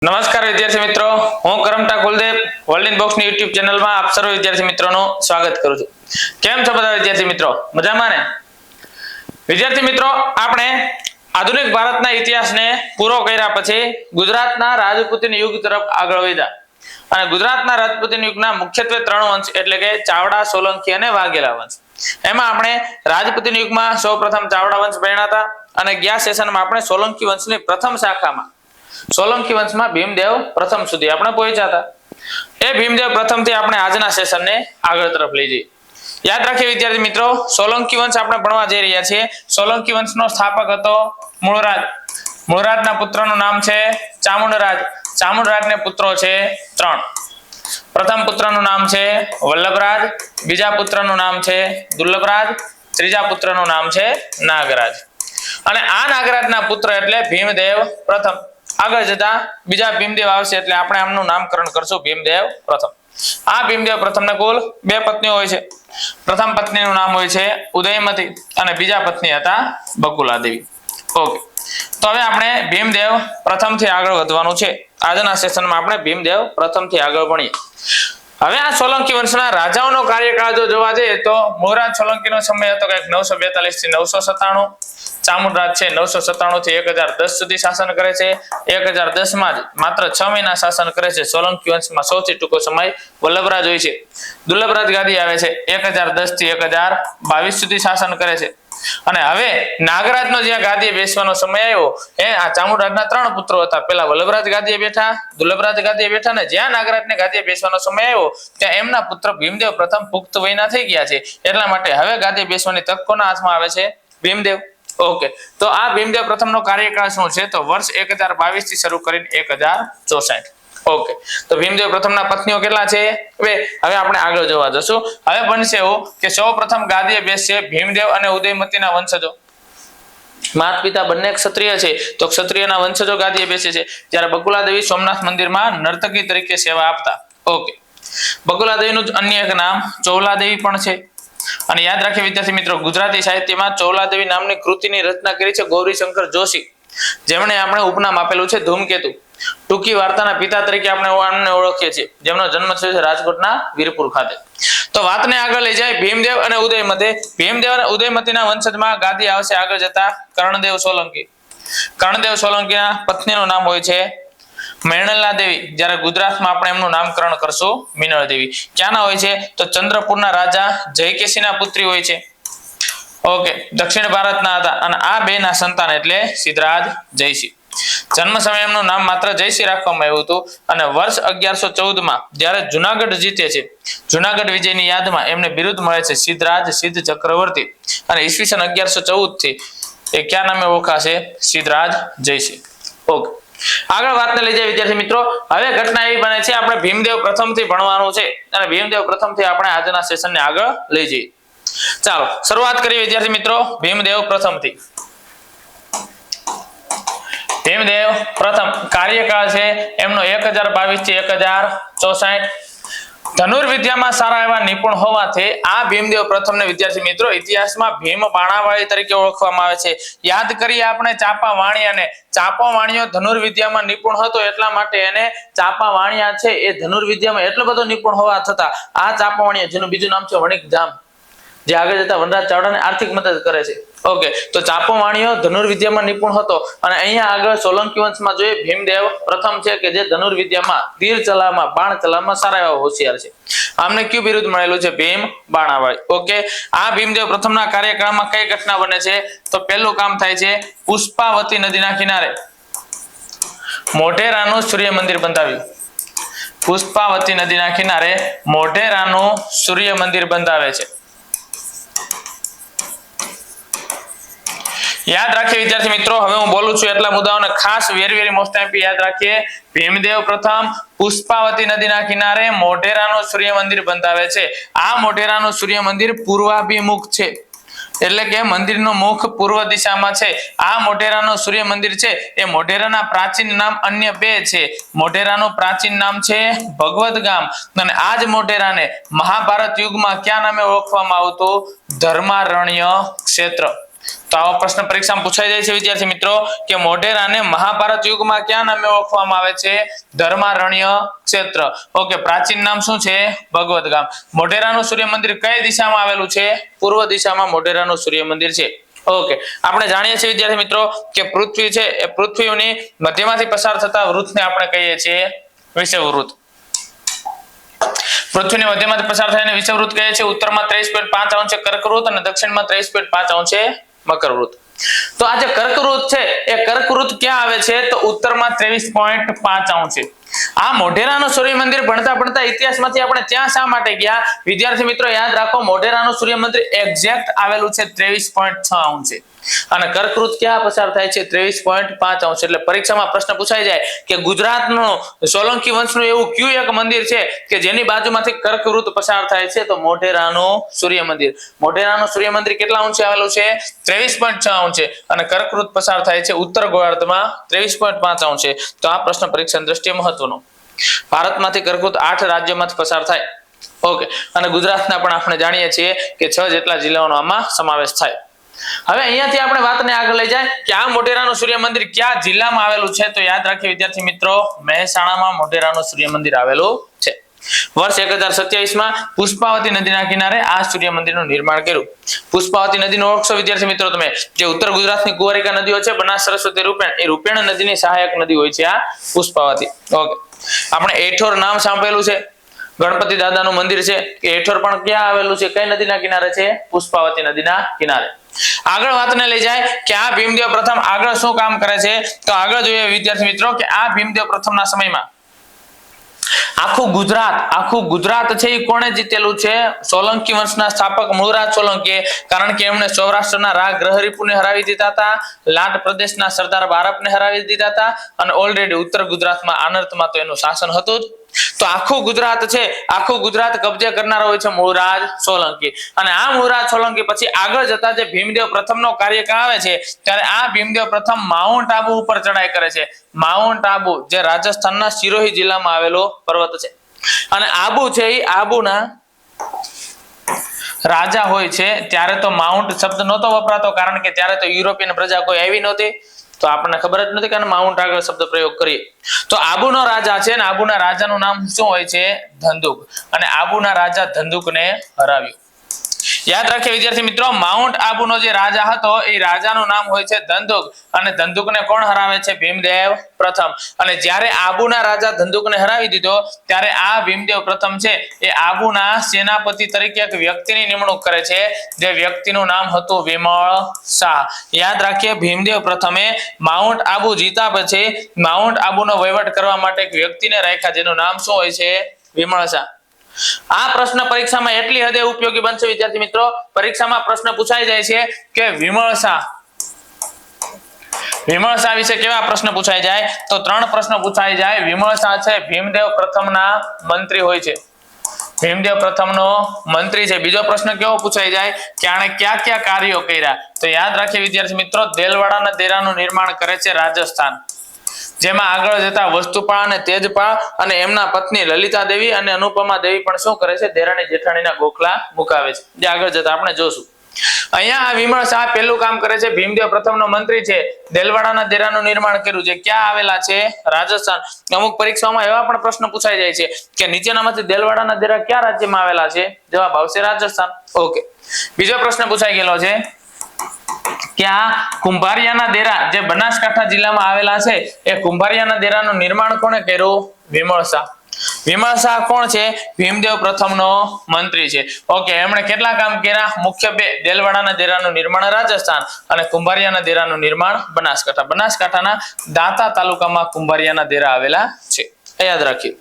નમસ્કાર વિદ્યાર્થી મિત્રો, હું Karamta Kuldeep world in box ની યુટ્યુબ ચેનલમાં આપ સર્વ વિદ્યાર્થી મિત્રોનું સ્વાગત કરું છું। કેમ છો બધા વિદ્યાર્થી મિત્રો? મજામાં ને? વિદ્યાર્થી મિત્રો, આપણે આધુનિક ભારતના ઇતિહાસને પૂરો કર્યા પછી ગુજરાતના રાજપૂતી યુગ તરફ આગળ વધ્યા અને ગુજરાતના રાજપૂતી યુગના મુખ્યત્વે ત્રણ વંશ એટલે કે ચાવડા, સોલંકી અને વાઘેલા વંશ। એમાં આપણે રાજપૂતી યુગમાં સૌપ્રથમ ચાવડા વંશ ભણ્યા હતા અને ગયા સેશનમાં આપણે સોલંકી વંશની પ્રથમ શાખામાં સોલંકી વંશમાં ભીમદેવ પ્રથમ સુધી આપણે પહોંચ્યા હતા। એ ભીમદેવ પ્રથમ થી આપણે આજના સેશનને આગળ તરફ લઈ જઈએ। યાદ રાખીએ વિદ્યાર્થી મિત્રો, સોલંકી વંશ આપણે ભણવા જઈ રહ્યા છીએ। સોલંકી વંશનો સ્થાપક હતો મૂળરાજ। મૂળરાજના પુત્રનું નામ છે ચામુંડરાજ। ચામુંડરાજને પુત્રો છે ત્રણ। પ્રથમ પુત્રનું નામ છે વલ્લભરાજ, બીજા પુત્રનું નામ છે દુર્લભરાજ, ત્રીજા પુત્રનું નામ છે નાગરાજ। અને આ નાગરાજના પુત્ર એટલે ભીમદેવ પ્રથમ। આગળ જતા બીજા ભીમદેવ આવશે એટલે આપણે આમનું નામકરણ કરશું ભીમદેવ પ્રથમ। આ ભીમદેવ પ્રથમને કુલ બે પત્નીઓ હોય છે। પ્રથમ પત્નીનું નામ હોય છે ઉદયમતી અને બીજા પત્ની હતા બકુલાદેવી। ઓકે, તો હવે આપણે ભીમદેવ પ્રથમ થી આગળ વધવાનું છે। આજના સેશનમાં આપણે ભીમદેવ પ્રથમ થી આગળ ભણીએ। હવે આ સોલંકી વંશના રાજાઓનો કાર્યકાળ જો જોવા જઈએ તો મૂળરાજ સોલંકીનો સમય હતો કંઈક 942 થી 997। ચામુંડરાજ છે 997 થી 1010 સુધી શાસન કરે છે। 1010 માં જ માત્ર 6 મહિના શાસન કરે છે। સોલંકી વંશમાં સૌથી ટૂંકો સમય વલ્લભરાજ હોય છે। દુર્લભરાજ ગાદી આવે છે 1010 થી 1022 સુધી શાસન કરે છે। અને હવે નાગરાજનો જ્યાં ગાદીએ બેસવાનો સમય આવ્યો એ આ ચામુંડરાજના ત્રણ પુત્રો હતા। પહેલા વલ્લભરાજ ગાદીએ બેઠા, દુર્લભરાજ ગાદીએ બેઠા ને જ્યાં નાગરાજને ગાદીએ બેસવાનો સમય આવ્યો ત્યાં એમના પુત્ર ભીમદેવ પ્રથમ પુખ્ત વયના થઈ ગયા છે। એટલા માટે હવે ગાદીએ બેસવાની તક કોના હાથમાં આવે છે? ભીમદેવ। ઓકે, તો આ ભીમદેવ પ્રથમનો કાર્યકાળ શું છે? તો વર્ષ 1022 થી શરૂ કરીને 1064। ઓકે, તો ભીમદેવ પ્રથમના પત્નીઓ કેટલા છે? હવે આપણે આગળ જોવા જશું। હવે બનશે એવું કે સૌપ્રથમ ગાદીએ બેસશે ભીમદેવ અને ઉદયમતીના વંશજો। માતા પિતા બંને ક્ષત્રિય છે તો ક્ષત્રિયના વંશજો ગાદીએ બેસે છે। જ્યારે બકુલાદેવી સોમનાથ મંદિરમાં નર્તકી તરીકે સેવા આપતા। ઓકે, બકુલાદેવીનું અન્ય એક નામ ચોવલાદેવી પણ છે। અને યાદ રાખીએ વિદ્યાર્થી મિત્રો, ગુજરાતી સાહિત્યમાં ચોવલાદેવી નામની કૃતિની રચના કરી છે ગૌરીશંકર જોશી, જેમણે આપણે ઉપનામ આપેલું છે ધૂમકેતુ। ટૂંકી વાર્તાના પિતા તરીકે આપણે આમને ઓળખીએ છીએ, જેમનો જન્મ થયો છે રાજકોટના વીરપુર ખાતે। તો વાતને આગળ લઈ જાય ભીમદેવ અને ઉદયમતી। ભીમદેવ અને ઉદયમતીના વંશજમાં ગાદી આવશે આગળ જતા કર્ણદેવ સોલંકી। કર્ણદેવ સોલંકીના પત્નીનું નામ હોય છે મૈણલા દેવી, જ્યારે ગુજરાતમાં આપણે એમનું નામકરણ કરશું મિનળ દેવી। ક્યાંના હોય છે? તો ચંદ્રપુરના રાજા જયકેશીના પુત્રી હોય છે। ઓકે, દક્ષિણ ભારતના હતા અને આ બે ના સંતાન એટલે સિદ્ધરાજ જયસિંહ। જન્મ સમયે એમનું નામ માત્ર જયસિંહ રાખવામાં આવ્યું હતું અને વર્ષ 1114 માં જ્યારે જુનાગઢ જીતે છે, જુનાગઢ વિજયની યાદમાં એમને બિરુદ મળે છે સિદ્ધરાજ સિદ્ધ ચક્રવર્તી। અને ઈસવીસન 1114 થી એ ક્યાં નામે ઓળખાશે? સિદ્ધરાજ જયસિંહ। ઓકે, આગળ વાતને લઈ જાય વિદ્યાર્થી મિત્રો। હવે ઘટના એવી બને છે આપણે ભીમદેવ પ્રથમ થી ભણવાનું છે અને ભીમદેવ પ્રથમ થી આપણે આજના સેશનને આગળ લઈ જઈએ। ચાલો શરૂઆત કરીએ વિદ્યાર્થી મિત્રો ભીમદેવ પ્રથમ થી। ભીમદેવ પ્રથમ કાર્યકાળ છે એમનો 1022 થી 1064। ધનુર્વિદ્યામાં સારા એવા નિપુણ હોવાથી આ ભીમદેવ પ્રથમને વિદ્યાર્થી મિત્રો ઇતિહાસમાં ભીમ બાણાવાળી તરીકે ઓળખવામાં આવે છે। યાદ કરીએ આપણે ચાપા વાણિયાને। ચાપા વાણિયો ધનુર્વિદ્યામાં નિપુણ હતો એટલા માટે એને ચાપા વાણિયા છે એ ધનુર્વિદ્યામાં એટલો બધો નિપુણ હોવા છતાં આ ચાપા વાણિયા, જેનું બીજું નામ છે વણિકજામ, જે આગળ જતા વનરાજ ચાવડાને આર્થિક મદદ કરે છે। ઓકે, તો ચાપો વાણિયો ધનુર્વિદ્યામાં નિપુણ હતો અને અહીંયા આગળ સોલંકી વંશમાં જોઈએ ભીમદેવ પ્રથમ છે કે જે ધનુર્વિદ્યામાં તીર ચલાવવામાં, બાણ ચલાવવામાં સારા એવા હોશિયાર છે। આમને કયું બિરુદ મળેલું છે? ભીમ બાણાવાળી। ઓકે, આ ભીમદેવ પ્રથમના કાર્યકાળમાં કઈ ઘટના બને છે? તો પહેલું કામ થાય છે પુષ્પાવતી નદીના કિનારે મોઢેરાનું સૂર્ય મંદિર બંધાવ્યું। પુષ્પાવતી નદીના કિનારે મોઢેરાનું સૂર્ય મંદિર બંધાવે છે। યાદ રાખીએ વિદ્યાર્થી મિત્રો, હવે હું બોલું છું એટલા મુદ્દાઓને ખાસ વેરી મોસ્ટ ટાઈમ યાદ રાખીએ। ભીમદેવ પ્રથમ પુષ્પાવતી નદીના કિનારે મોઢેરાનું સૂર્ય મંદિર બંધાવે છે। આ મોઢેરાનું સૂર્ય મંદિર પૂર્વાભિમુખ છે, એટલે કે મંદિરનું મુખ પૂર્વ દિશામાં છે। આ મોઢેરાનું સૂર્ય મંદિર છે એ મોઢેરાના પ્રાચીન નામ અન્ય બે છે। મોઢેરાનું પ્રાચીન નામ છે ભગવત ગામ અને આ જ મોઢેરાને મહાભારત યુગમાં ક્યાં નામે ઓળખવામાં આવતું? ધર્મારણ્ય ક્ષેત્ર। તો આવો પ્રશ્ન પરીક્ષામાં પૂછાઈ જાય છે વિદ્યાર્થી મિત્રો કે મોઢેરાને મહાભારત યુગમાં કયા નામે ઓળખવામાં આવે છે? ધર્મારણ્ય ક્ષેત્ર. ઓકે, પ્રાચીન નામ શું છે? ભગવત ગામ. મોઢેરાનું સૂર્ય મંદિર કઈ દિશામાં આવેલું છે? પૂર્વ દિશામાં મોઢેરાનું સૂર્ય મંદિર છે. ઓકે, આપણે જાણીએ છીએ વિદ્યાર્થી મિત્રો કે પૃથ્વી છે એ પૃથ્વીની મધ્યમાંથી પસાર થતા વૃત્તને આપણે કહીએ છીએ વિષુવવૃત્ત. પૃથ્વીની મધ્યમાંથી પસાર થઈને વિષુવવૃત્ત કહે છે. ઉત્તરમાં 23.5 અંશે કર્કવૃત્ત અને દક્ષિણમાં 23.5 અંશે મકરવૃત્ત. તો આ જે કર્કવૃત્ત છે એ કર્કવૃત્ત ક્યાં આવે છે? તો ઉત્તરમાં 23.5 અંશે. આ મોઢેરાનું સૂર્ય મંદિર ભણતા ઇતિહાસમાંથી આપણે ત્યાં શા માટે ગયા? વિદ્યાર્થી મિત્રો યાદ રાખો, મોઢેરાનું સૂર્ય મંદિર એક્ઝેક્ટ આવેલું છે 23.6 અંશે અને કર્કવૃત્ત ક્યાં પસાર થાય છે? 23.5 અંશ. એટલે પરીક્ષામાં પ્રશ્ન પૂછાઈ જાય કે ગુજરાતનું સોલંકી વંશનું એવું કયું એક મંદિર છે કે જેની બાજુમાંથી કર્કવૃત્ત પસાર થાય છે? તો મોઢેરાનું સૂર્ય મંદિર. મોઢેરાનું સૂર્ય મંદિર કેટલા અંશે આવેલું છે? 23.6 અંશે અને કર્કવૃત્ત પસાર થાય છે ઉત્તર ગોળાર્ધમાં 23.5 અંશે. તો આ પ્રશ્ન પરીક્ષાની દ્રષ્ટિએ મહત્વનો. ભારતમાંથી કર્કવૃત્ત 8 રાજ્યોમાંથી પસાર થાય. ઓકે, અને ગુજરાતના પણ આપણે જાણીએ છીએ કે 6 જેટલા જિલ્લાઓનો આમાં સમાવેશ થાય. હવે અહીંયાથી આપણે વાતને આગળ લઈ જાય કે આ મોઢેરાનું સૂર્ય મંદિર કયા જિલ્લામાં આવેલું છે? તો યાદ રાખીએ વિદ્યાર્થી મિત્રો, મહેસાણામાં મોઢેરાનું સૂર્ય મંદિર આવેલું છે. વર્ષ 1027માં પુષ્પાવતી નદીના કિનારે આ સૂર્ય મંદિરનું નિર્માણ કર્યું. પુષ્પાવતી નદીનો ઓળખશો વિદ્યાર્થી મિત્રો તમે? જે ઉત્તર ગુજરાતની કુંવારિકા નદીઓ છે, બનાસ, સરસ્વતી, રૂપેણ, એ રૂપેણ નદીની સહાયક નદી હોય છે આ પુષ્પાવતી. ઓકે, આપણે એઠોર નામ સાંભળેલું છે. ગણપતિ દાદાનું મંદિર છે એ એઠોર પણ ક્યાં આવેલું છે? કઈ નદીના કિનારે છે? પુષ્પાવતી નદીના કિનારે. આગળ વાતને લઈ જાય કે આ ભીમદેવ પ્રથમ આગળ શું કામ કરે છે? તો આગળ જોઈએ વિદ્યાર્થી મિત્રો કે આ ભીમદેવ પ્રથમના સમયમાં આખું ગુજરાત છે એ કોણે જીતેલું છે? સોલંકી વંશના સ્થાપક મૂળરાજ સોલંકી. કારણ કે એમણે સૌરાષ્ટ્રના રા ગ્રહરીપુને હરાવી દીધા હતા, લાટ પ્રદેશના સરદાર બારપને હરાવી દીધા હતા અને ઓલરેડી ઉત્તર ગુજરાતમાં આનર્તમાં તો એનું શાસન હતું જ. તો આખું ગુજરાત છે, આખું ગુજરાત કબજે કરનારો હોય છે મૂળરાજ સોલંકી. અને આ મૂળરાજ સોલંકી પછી આગળ જતા જે ભીમદેવ પ્રથમનો કાર્યકાળ આવે છે ત્યારે આ ભીમદેવ પ્રથમ માઉન્ટ આબુ ઉપર ચડાઈ કરે છે. માઉન્ટ આબુ જે રાજસ્થાનના સિરોહી જિલ્લામાં આવેલો પર્વત છે અને આબુ છે એ આબુના રાજા હોય છે. ત્યારે તો માઉન્ટ શબ્દ નહોતો વપરાતો કારણ કે ત્યારે તો યુરોપિયન પ્રજા કોઈ આવી નહોતી, તો આપણને ખબર જ નથી કે માઉન્ટ આગળ શબ્દ પ્રયોગ કરીએ. તો આબુનો રાજા છે ને આબુના રાજાનું નામ શું હોય છે? ધંધુક. અને આબુના રાજા ધંધુકને હરાવ્યું. યાદ રાખીએ વિદ્યાર્થી મિત્રો, માઉન્ટ આબુનો જે રાજા હતો એ રાજાનું નામ હોય છે ધંધુક અને ધંધુકને કોણ હરાવે છે? ભીમદેવ પ્રથમ. અને જ્યારે આબુના રાજા ધંધુકને હરાવી દીધો ત્યારે આ ભીમદેવ પ્રથમ છે એ આબુના સેનાપતિ તરીકે એક વ્યક્તિની નિમણૂક કરે છે, જે વ્યક્તિનું નામ હતું વિમળ શાહ. યાદ રાખીએ, ભીમદેવ પ્રથમે માઉન્ટ આબુ જીતા પછી માઉન્ટ આબુનો વહીવટ કરવા માટે એક વ્યક્તિને રાખ્યા જેનું નામ શું હોય છે? વિમળ શાહ. આ પ્રશ્ન પરીક્ષામાં એટલી હદે ઉપયોગી બનશે વિદ્યાર્થી મિત્રો, પરીક્ષામાં પ્રશ્ન પૂછાઈ જાય છે કે વિમળ શાહ વિશે કેવા પ્રશ્ન પૂછાઈ જાય? તો 3 પ્રશ્ન પૂછાઈ જાય. વિમળ શાહ છે ભીમદેવ પ્રથમના મંત્રી હોય છે, ભીમદેવ પ્રથમનો મંત્રી છે. બીજો પ્રશ્ન કેવો પૂછાઈ જાય કે આણે કયા કયા કાર્યો કર્યા? તો યાદ રાખીએ વિદ્યાર્થી મિત્રો, દેલવાડાના દેરાનું નિર્માણ કરે છે રાજસ્થાન, જેમાં આગળ જતા વસ્તુપાળ અને તેજપાળ અને એમના પત્ની લલિતા દેવી અને અનુપમા દેવી પણ શું કરે છે? દેરાણી જેઠાણીના ગોખલા મુકાવે છે, જે આગળ જતા આપણે જોશું. અહીંયા આ વિમળ શાહ પહેલું કામ કરે છે, ભીમદેવ પ્રથમનો મંત્રી છે, દેલવાડાના દેરાનું નિર્માણ કર્યું છે. ક્યાં આવેલા છે? રાજસ્થાન. અમુક પરીક્ષાઓમાં એવા પણ પ્રશ્ન પૂછાઈ જાય છે કે નીચેનામાંથી દેલવાડાના દેરા કયા રાજ્યમાં આવેલા છે? જવાબ આવશે રાજસ્થાન. ઓકે, બીજો પ્રશ્ન પૂછાઈ ગયેલો છે કે આ કુંભારિયાના દેરા જે બનાસકાંઠા જિલ્લામાં આવેલા છે એ કુંભારિયાના દેરાનું નિર્માણ કોણે કર્યું? વિમળ શાહ. વિમળ શાહ કોણ છે? ભીમદેવ પ્રથમનો મંત્રી છે. ઓકે, એમણે કેટલા કામ કર્યા? મુખ્ય 2, દેલવાડાના દેરાનું નિર્માણ રાજસ્થાન અને કુંભારિયાના દેરાનું નિર્માણ બનાસકાંઠા. બનાસકાંઠાના દાંતા તાલુકામાં કુંભારિયાના દેરા આવેલા છે, યાદ રાખીએ.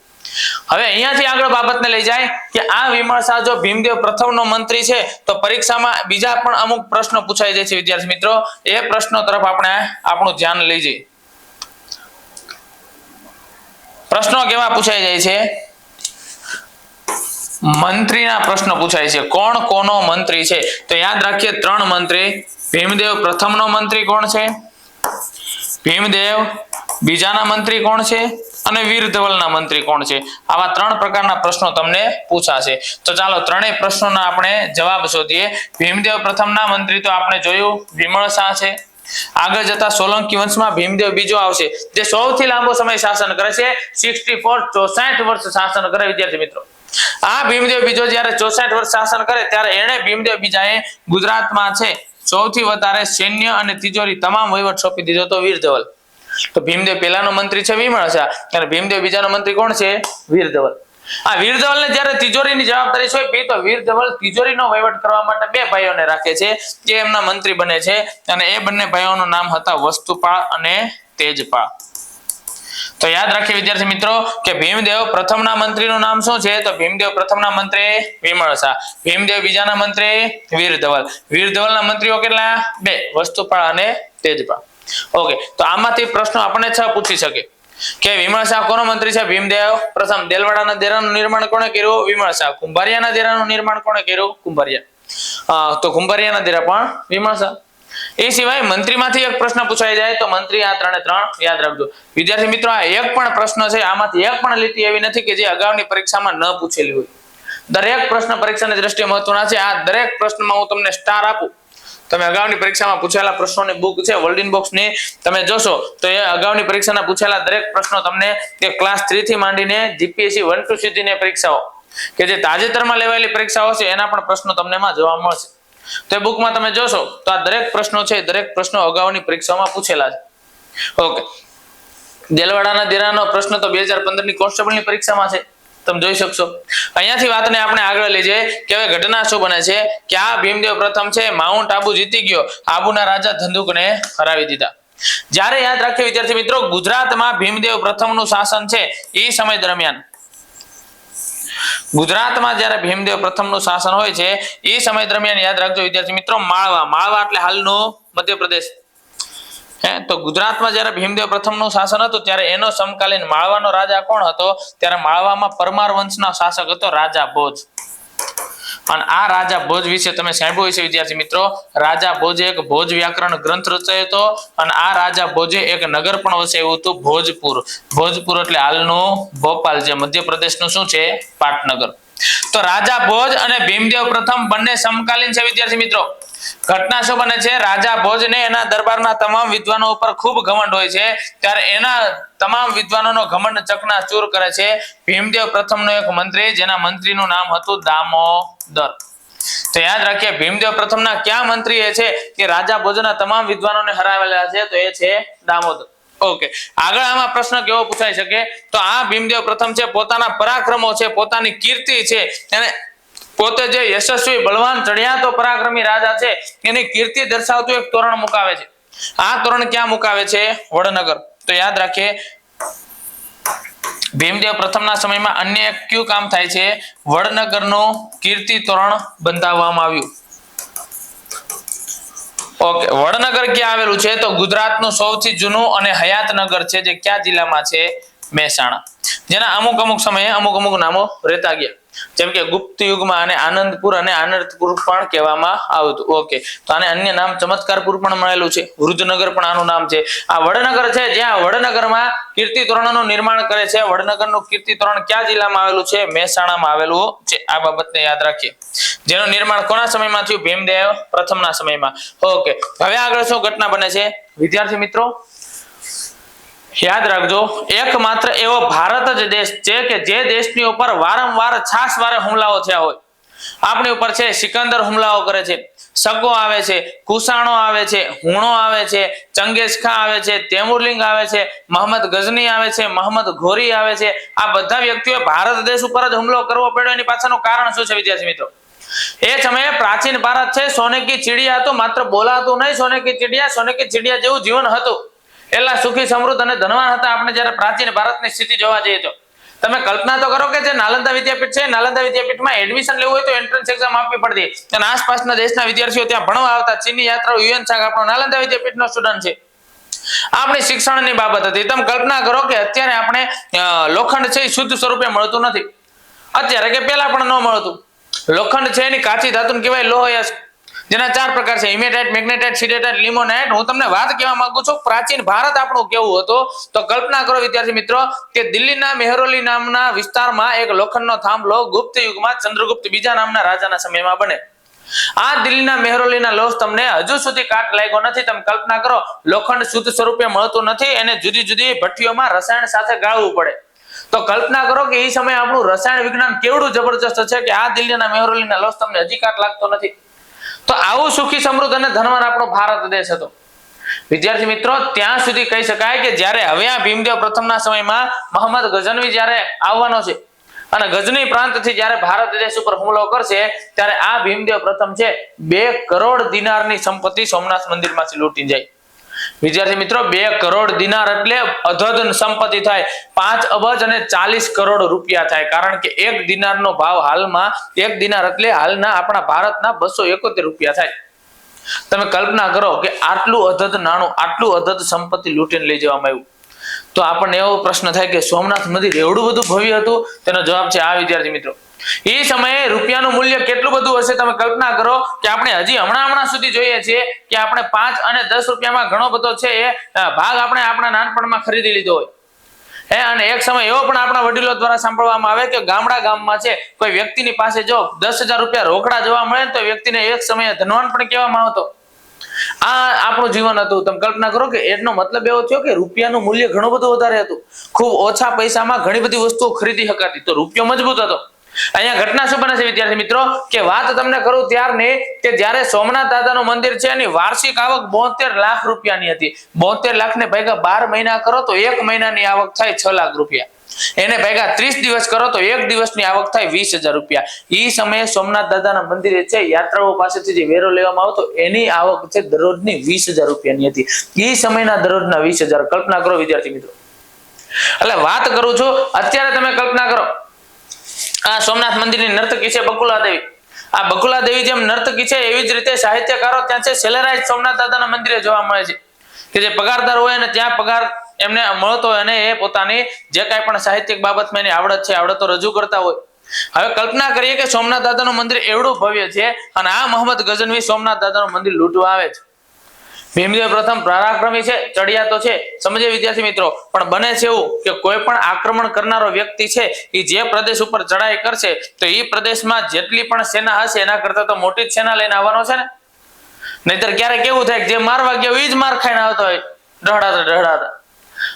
હવે અહીંયાથી આગળ બાબતને લઈ જાય કે આ વિમળ શાહ જો ભીમદેવ પ્રથમનો મંત્રી છે તો પરીક્ષામાં બીજા પણ અમુક પ્રશ્નો પૂછાઈ જાય છે વિદ્યાર્થી મિત્રો. એ પ્રશ્નો તરફ આપણે આપણું ધ્યાન લઈ જઈએ. પ્રશ્નો કેવા પૂછાઈ જાય છે? મંત્રીના પ્રશ્નો પૂછાય છે. કોણ કોનો મંત્રી છે? તો યાદ રાખીએ 3 મંત્રી. ભીમદેવ પ્રથમનો મંત્રી કોણ છે? ભીમદેવ બીજાના મંત્રી કોણ છે? અને વીર ધવલના મંત્રી કોણ છે? આવા 3 પ્રકારના પ્રશ્નો તમને પૂછાશે. તો ચાલો ત્રણેય પ્રશ્નોના આપણે જવાબ શોધીએ. ભીમદેવ પ્રથમના મંત્રી તો આપણે જોયું વિમળ શાહ છે. આગળ જતા સોલંકી વંશમાં ભીમદેવ બીજો આવશે, જે સૌથી લાંબો સમય શાસન કરે છે, 64 વર્ષ શાસન કરે વિદ્યાર્થી મિત્રો. આ ભીમદેવ બીજો જ્યારે 64 વર્ષ શાસન કરે ત્યારે એણે ભીમદેવ બીજાએ ગુજરાતમાં છે સૌથી વધારે સૈન્ય અને તિજોરી તમામ વહીવટ સોંપી દીધો હતો વીર ધવલ. તો ભીમદેવ પહેલાનો મંત્રી છે વિમળ શાહ અને ભીમદેવ બીજાનો મંત્રી કોણ છે? વીર ધવલ. આ વીર ધવલને જ્યારે તિજોરીની જવાબદારી સોંપી તો વીર ધવલ તિજોરીનો વહીવટ કરવા માટે 2 ભાઈઓને રાખે છે, જે એમના મંત્રી બને છે અને એ બંને ભાઈઓનું નામ હતા વસ્તુપાળ અને તેજપાળ. તો યાદ રાખીએ વિદ્યાર્થી મિત્રો કે ભીમદેવ પ્રથમના મંત્રીનું નામ શું છે? તો ભીમદેવ પ્રથમના મંત્રી વિમળ શાહ, ભીમદેવ બીજાના મંત્રી વીર ધવલ. વીર ધવલના મંત્રીઓ કેટલા? 2, વસ્તુપાળ અને તેજપાળ. ઓકે, તો આમાંથી પ્રશ્નો આપણને 6 પૂછી શકે કે વિમળ શાહ કોનો મંત્રી છે? ભીમદેવ પ્રથમ. દેલવાડાના દેરાનું નિર્માણ કોણે કર્યું? વિમળ શાહ. કુંભારિયાના દેરાનું નિર્માણ કોણે કર્યું? કુંભારિયા. તો કુંભારિયાના દેરા પણ વિમળ શાહ. એ સિવાય મંત્રીમાંથી એક પ્રશ્ન પૂછાઈ જાય તો મંત્રી આ 3 યાદ રાખજો વિદ્યાર્થી મિત્રો. આ એક પણ પ્રશ્ન છે આમાંથી એક પણ લીટી એવી નથી કે જે અગાઉની પરીક્ષામાં ન પૂછેલી હોય. દરેક પ્રશ્ન પરીક્ષાની દ્રષ્ટિએ મહત્વના છે. આ દરેક પ્રશ્નમાં હું તમને સ્ટાર આપું. તમે અગાઉની પરીક્ષામાં પૂછેલા પ્રશ્નોની બુક છે વર્લ્ડિન બોક્સની, તમે જોશો તો એ અગાઉની પરીક્ષાના પૂછેલા દરેક પ્રશ્નો તમને તે ક્લાસ 3 થી માંડીને જીપીએસસી 1 2 સુધીની પરીક્ષાઓ કે જે તાજેતરમાં લેવાયેલી પરીક્ષાઓ છે એના પણ પ્રશ્નો તમને એમાં જોવા મળશે. તો એ બુકમાં તમે જોશો તો આ દરેક પ્રશ્નો છે, દરેક પ્રશ્નો અગાઉની પરીક્ષામાં પૂછેલા છે. ઓકે, દેલવાડાના દેરાનો પ્રશ્ન તો 2015 ની કોન્સ્ટેબલની પરીક્ષામાં છે, તમે જોઈ શકશો. અહીંયાથી વાતને આપણે આગળ લઈ જઈએ કે હવે ઘટના શું બને છે કે આ ભીમદેવ પ્રથમ છે માઉન્ટ આબુ જીતી ગયો, આબુના રાજા ધંધુકને હરાવી દીધા. જ્યારે યાદ રાખીએ વિદ્યાર્થી મિત્રો ગુજરાતમાં ભીમદેવ પ્રથમનું શાસન છે એ સમય દરમિયાન ગુજરાતમાં જ્યારે ભીમદેવ પ્રથમનું શાસન હોય છે એ સમય દરમિયાન યાદ રાખજો વિદ્યાર્થી મિત્રો માળવા એટલે હાલનું મધ્યપ્રદેશ. તો ગુજરાતમાં જ્યારે ભીમદેવ પ્રથમનું શાસન હતું ત્યારે એનો સમકાલીન માળવાનો રાજા કોણ હતો? ત્યારે માળવામાં પરમાર વંશના શાસક હતો રાજા ભોજ. અને આ રાજા ભોજ વિશે તમે સાંભળ્યું હશે વિદ્યાર્થી મિત્રો. રાજા ભોજે એક ભોજ વ્યાકરણ ગ્રંથ રચાયો હતો અને આ રાજા ભોજે એક નગર પણ વસાવ્યું હતું ભોજપુર. ભોજપુર એટલે હાલનું ભોપાલ, જે મધ્યપ્રદેશનું શું છે? પાટનગર. તો રાજા ભોજ અને ભીમદેવ પ્રથમ બંને સમકાલીન છે વિદ્યાર્થી મિત્રો. ઘટના શું બને છે? રાજા ભોજને એના દરબારના તમામ વિદ્વાનો ઉપર ખૂબ ઘમંડ હોય છે, ત્યારે એના તમામ વિદ્વાનોનો ઘમંડ ચકનાચૂર કરે છે ભીમદેવ પ્રથમનો એક મંત્રી, જેના મંત્રીનું નામ હતું દામોદર. તો યાદ રાખીએ ભીમદેવ પ્રથમના કયા મંત્રી એ છે કે રાજા ભોજના તમામ વિદ્વાનોને હરાવેલા છે? તો એ છે દામોદર. ઓકે, આગળ આમાં પ્રશ્ન કેવો પૂછાઈ શકે? તો આ ભીમદેવ પ્રથમ છે પોતાના પરાક્રમો છે, પોતાની કીર્તિ છે, અને પોતે જે યશસ્વી બળવાન ચડિયાતો પરાક્રમી રાજા છે એની કીર્તિ દર્શાવતું એક તોરણ મુકાવે છે. આ તોરણ ક્યાં મુકાવે છે? વડનગર. તો યાદ રાખીએ ભીમદેવ પ્રથમના સમયમાં અન્ય એક કયું કામ થાય છે? વડનગરનું કીર્તિ તોરણ બંધાવવામાં આવ્યું. ઓકે, વડનગર ક્યાં આવેલું છે? તો ગુજરાતનું સૌથી જૂનું અને હયાત નગર છે, જે કયા જિલ્લામાં છે? મહેસાણા. જેના અમુક સમયે અમુક નામો રહેતા ગયા, જેમ કે ગુપ્ત યુગમાં આને આનંદપુર અને આનંદપુર પણ કહેવામાં આવતું. ઓકે, તો આને અન્ય નામ ચમત્કારપુર પણ મળેલું છે, વૃદ્ધનગર પણ આનું નામ છે. આ વડનગર છે જ્યાં વડનગરમાં કીર્તિ તોરણનું નિર્માણ કરે છે. વડનગરનું કીર્તિ તોરણ કયા જિલ્લામાં આવેલું છે? મહેસાણામાં આવેલું છે. આ બાબતને યાદ રાખીએ. જેનું નિર્માણ કોના સમયમાં થયું? ભીમદેવ પ્રથમના સમયમાં. ઓકે, હવે આગળ શું ઘટના બને છે વિદ્યાર્થી મિત્રો? યાદ રાખજો એકમાત્ર એવો ભારત જ દેશ છે કે જે દેશની ઉપર વારંવાર છાસવારે હુમલાઓ થયા હોય. આપણી ઉપર છે સિકંદર હુમલાઓ કરે છે, સગો આવે છે, કુસાણો આવે છે, હુણો આવે છે, ચંગેઝ ખાન આવે છે, તૈમુરલિંગ આવે છે, મોહમ્મદ ગઝની આવે છે, મોહમ્મદ ઘોરી આવે છે. આ બધા વ્યક્તિઓએ ભારત દેશ ઉપર જ હુમલો કરવો પડ્યો. એની પાછળનું કારણ શું છે વિદ્યાર્થી મિત્રો? એ સમયે પ્રાચીન ભારત છે સોને કી ચીડિયા હતું, માત્ર બોલાતું નહીં સોને કી ચીડિયા, સોને કી ચીડિયા જેવું જીવન હતું. એટલા સુખી સમૃદ્ધ અને ધનવાન હતા આપણે જ્યારે પ્રાચીન ભારતની સ્થિતિ જોવા જઈએ તો. તમે કલ્પના તો કરો કે જે નાલંદા વિદ્યાપીઠ છે, નાલંદા વિદ્યાપીઠમાં એડમિશન લેવું હોય તો એન્ટ્રન્સ એક્ઝામ આપવી પડતી અને આસપાસના દેશના વિદ્યાર્થીઓ ત્યાં ભણવા આવતા. ચીની યાત્રાળુ યુએન સાંગ આપણો નાલંદા વિદ્યાપીઠનો સ્ટુડન્ટ છે. આપણી શિક્ષણની બાબત હતી. તમે કલ્પના કરો કે અત્યારે આપણે લોખંડ છે એ શુદ્ધ સ્વરૂપે મળતું નથી, અત્યારે કે પહેલા પણ ન મળતું. લોખંડ છે એની કાચી ધાતુને કહેવાય લોહ અયસ્ક. જેના 4 પ્રકાર છે: હિમેટાઇટ, મેગ્નેટાઇટ, સિડેટાઇટ, લિમોનાઇટ. હું તમને વાત કહેવા માંગુ છું પ્રાચીન ભારત આપણું કેવું હતું. તો કલ્પના કરો વિદ્યાર્થી મિત્રો કે દિલ્હીના મેહરૌલી નામના વિસ્તારમાં એક લોખંડનો થાંભલો ગુપ્ત યુગમાં ચંદ્રગુપ્ત બીજા નામના રાજાના સમયમાં બને. આ દિલ્હીના મેહરૌલીના લોહ તમને હજુ સુધી કાટ લાગ્યો નથી. તમે કલ્પના કરો, લોખંડ શુદ્ધ સ્વરૂપે મળતું નથી, એને જુદી જુદી ભઠ્ઠીઓમાં રસાયણ સાથે ગાળવું પડે. તો કલ્પના કરો કે એ સમયે આપણું રસાયણ વિજ્ઞાન કેવડું જબરજસ્ત છે કે આ દિલ્હીના મેહરૌલીના લોહ તમને હજી કાટ લાગતો નથી. તો આવું સુખી, સમૃદ્ધ અને ધનવાન આપણો ભારત દેશ હતો. વિદ્યાર્થી મિત્રો, ત્યાં સુધી કહી શકાય કે જ્યારે હવે આ ભીમદેવ પ્રથમના સમયમાં મોહમ્મદ ગઝનવી જ્યારે આવવાનો છે અને ગજની પ્રાંતથી જ્યારે ભારત દેશ ઉપર હુમલો કરશે, ત્યારે આ ભીમદેવ પ્રથમ છે 2 કરોડ દિનારની સંપત્તિ સોમનાથ મંદિરમાંથી લૂંટી જાય. વિદ્યાર્થી મિત્રો, 2 કરોડ દિનાર એટલે અધધ સંપત્તિ થાય. 5 અબજ અને 40 કરોડ રૂપિયા થાય. કારણ કે 1 દિનારનો ભાવ હાલમાં 1 દિનાર એટલે હાલના આપણા ભારતના 271 રૂપિયા થાય. તમે કલ્પના કરો કે આટલું અધધ નાણું, આટલું અધધ સંપત્તિ લૂંટીને લઈ જવામાં આવ્યું. તો આપણને એવો પ્રશ્ન થાય કે સોમનાથ મંદિર એવડું બધું ભવ્ય હતું? તેનો જવાબ છે આ વિદ્યાર્થી મિત્રો. એ સમયે રૂપિયાનું મૂલ્ય કેટલું બધું હશે તમે કલ્પના કરો કે આપણે હજી હમણાં સુધી જોઈએ છીએ કે આપણે 5 અને 10 રૂપિયામાં ઘણો બધો છે એ ભાગ આપણે આપણા નાનપણમાં ખરીદી લીધો હોય. અને એક સમય એવો પણ આપણા વડીલો દ્વારા સાંભળવામાં આવે કે ગામમાં છે કોઈ વ્યક્તિની પાસે જો 10,000 રૂપિયા રોકડા જોવા મળે તો વ્યક્તિને એક સમયે ધનવાન પણ કહેવામાં આવતો. આ આપણું જીવન હતું. તમે કલ્પના કરો કે એનો મતલબ એવો થયો કે રૂપિયાનું મૂલ્ય ઘણું બધું વધારે હતું. ખૂબ ઓછા પૈસામાં ઘણી બધી વસ્તુઓ ખરીદી શકાતી. તો રૂપિયો મજબૂત હતો. અહીંયા ઘટના શું બને છે વિદ્યાર્થી મિત્રો કે વાત તમને કરું ત્યારની કે જ્યારે સોમનાથ દાદાનું મંદિર છે એની વાર્ષિક આવક 72 લાખ રૂપિયાની હતી. 72 લાખ ને ભાગ્યા 12 મહિના કરો તો 1 મહિનાની આવક થાય 6 લાખ રૂપિયા. એને ભાગ્યા 30 દિવસ કરો તો 1 દિવસની આવક થાય 20,000 રૂપિયા. એ સમયે સોમનાથ દાદાના મંદિરે છે યાત્રાઓ પાસેથી જે વેરો લેવામાં આવતો એની આવક છે દરરોજની 20,000 રૂપિયાની હતી. એ સમયના દરરોજના 20,000. કલ્પના કરો વિદ્યાર્થી મિત્રો. એટલે વાત કરું છું અત્યારે તમે કલ્પના કરો આ સોમનાથ મંદિરની નર્તકી છે બકુલા દેવી. આ બકુલા દેવી જેમ નર્તકી છે એવી જ રીતે સાહિત્યકારો ત્યાં છે સેલેરાઇઝ સોમનાથ દાદાના મંદિરે જોવા મળે છે કે જે પગારદાર હોય અને ત્યાં પગાર એમને મળતો હોય અને એ પોતાની જે કાંઈ પણ સાહિત્યિક બાબતમાં એની આવડતો રજૂ કરતા હોય. હવે કલ્પના કરીએ કે સોમનાથ દાદાનું મંદિર એવડું ભવ્ય છે અને આ મોહમ્મદ ગઝનવી સોમનાથ દાદાનું મંદિર લૂંટવા આવે છે. ભીમદેવ પ્રથમ પરાક્રમી છે, ચડિયાતો છે, સમજે વિદ્યાર્થી મિત્રો. પણ બને છે એવું કે કોઈ પણ આક્રમણ કરનારો વ્યક્તિ છે એ જે પ્રદેશ ઉપર ચડાઈ કરશે તો એ પ્રદેશમાં જેટલી પણ સેના હશે એના કરતા તો મોટી જ સેના લઈને આવવાનો છે ને. નહીતર ક્યારેક કેવું થાય કે જે મારવા ગયો એ જ માર ખાઈને આવતો હોય ઢહડાતા.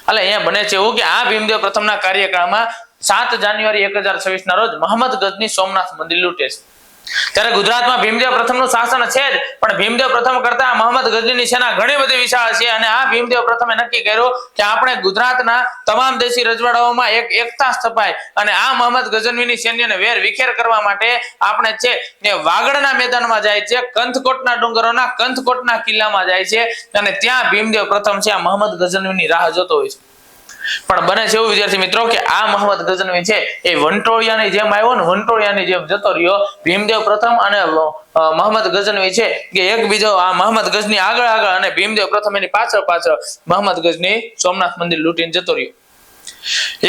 એટલે અહીંયા બને છે એવું કે આ ભીમદેવ પ્રથમના કાર્યકાળમાં 7 જાન્યુઆરી 1026 ના રોજ મોહમ્મદ ગઝની સોમનાથ મંદિર લૂંટે છે. ત્યારે ગુજરાતમાં ભીમદેવ પ્રથમનું શાસન છે જ, પણ ભીમદેવ પ્રથમ કરતા મોહમ્મદ ગઝનીની સેના ઘણી બધી વિશાળ છે. અને આ ભીમદેવ પ્રથમે નક્કી કર્યું કે આપણે ગુજરાતના તમામ દેશી રજવાડાઓમાં એક એકતા સ્થપાય અને આ મોહમ્મદ ગઝનવીની સૈન્યને વેર વિખેર કરવા માટે આપણે છે એ વાગડના મેદાનમાં જાય છે, કંથકોટના ડુંગરોના કંથકોટના કિલ્લામાં જાય છે અને ત્યાં ભીમદેવ પ્રથમ છે આ મોહમ્મદ ગઝનવીની રાહ જોતો હોય છે. પણ બને છે એવું વિદ્યાર્થી મિત્રો કે આ મોહમ્મદ ગઝનવી છે એ વંટોળિયાની જેમ આવ્યો ને વંટોળિયાની જેમ જતો રહ્યો. ભીમદેવ પ્રથમ અને મોહમ્મદ ગઝનવી છે કે એકબીજો આ મોહમ્મદ ગઝની આગળ અને ભીમદેવ પ્રથમ એની પાછળ મોહમ્મદ ગઝની સોમનાથ મંદિર લૂંટીને જતો રહ્યો.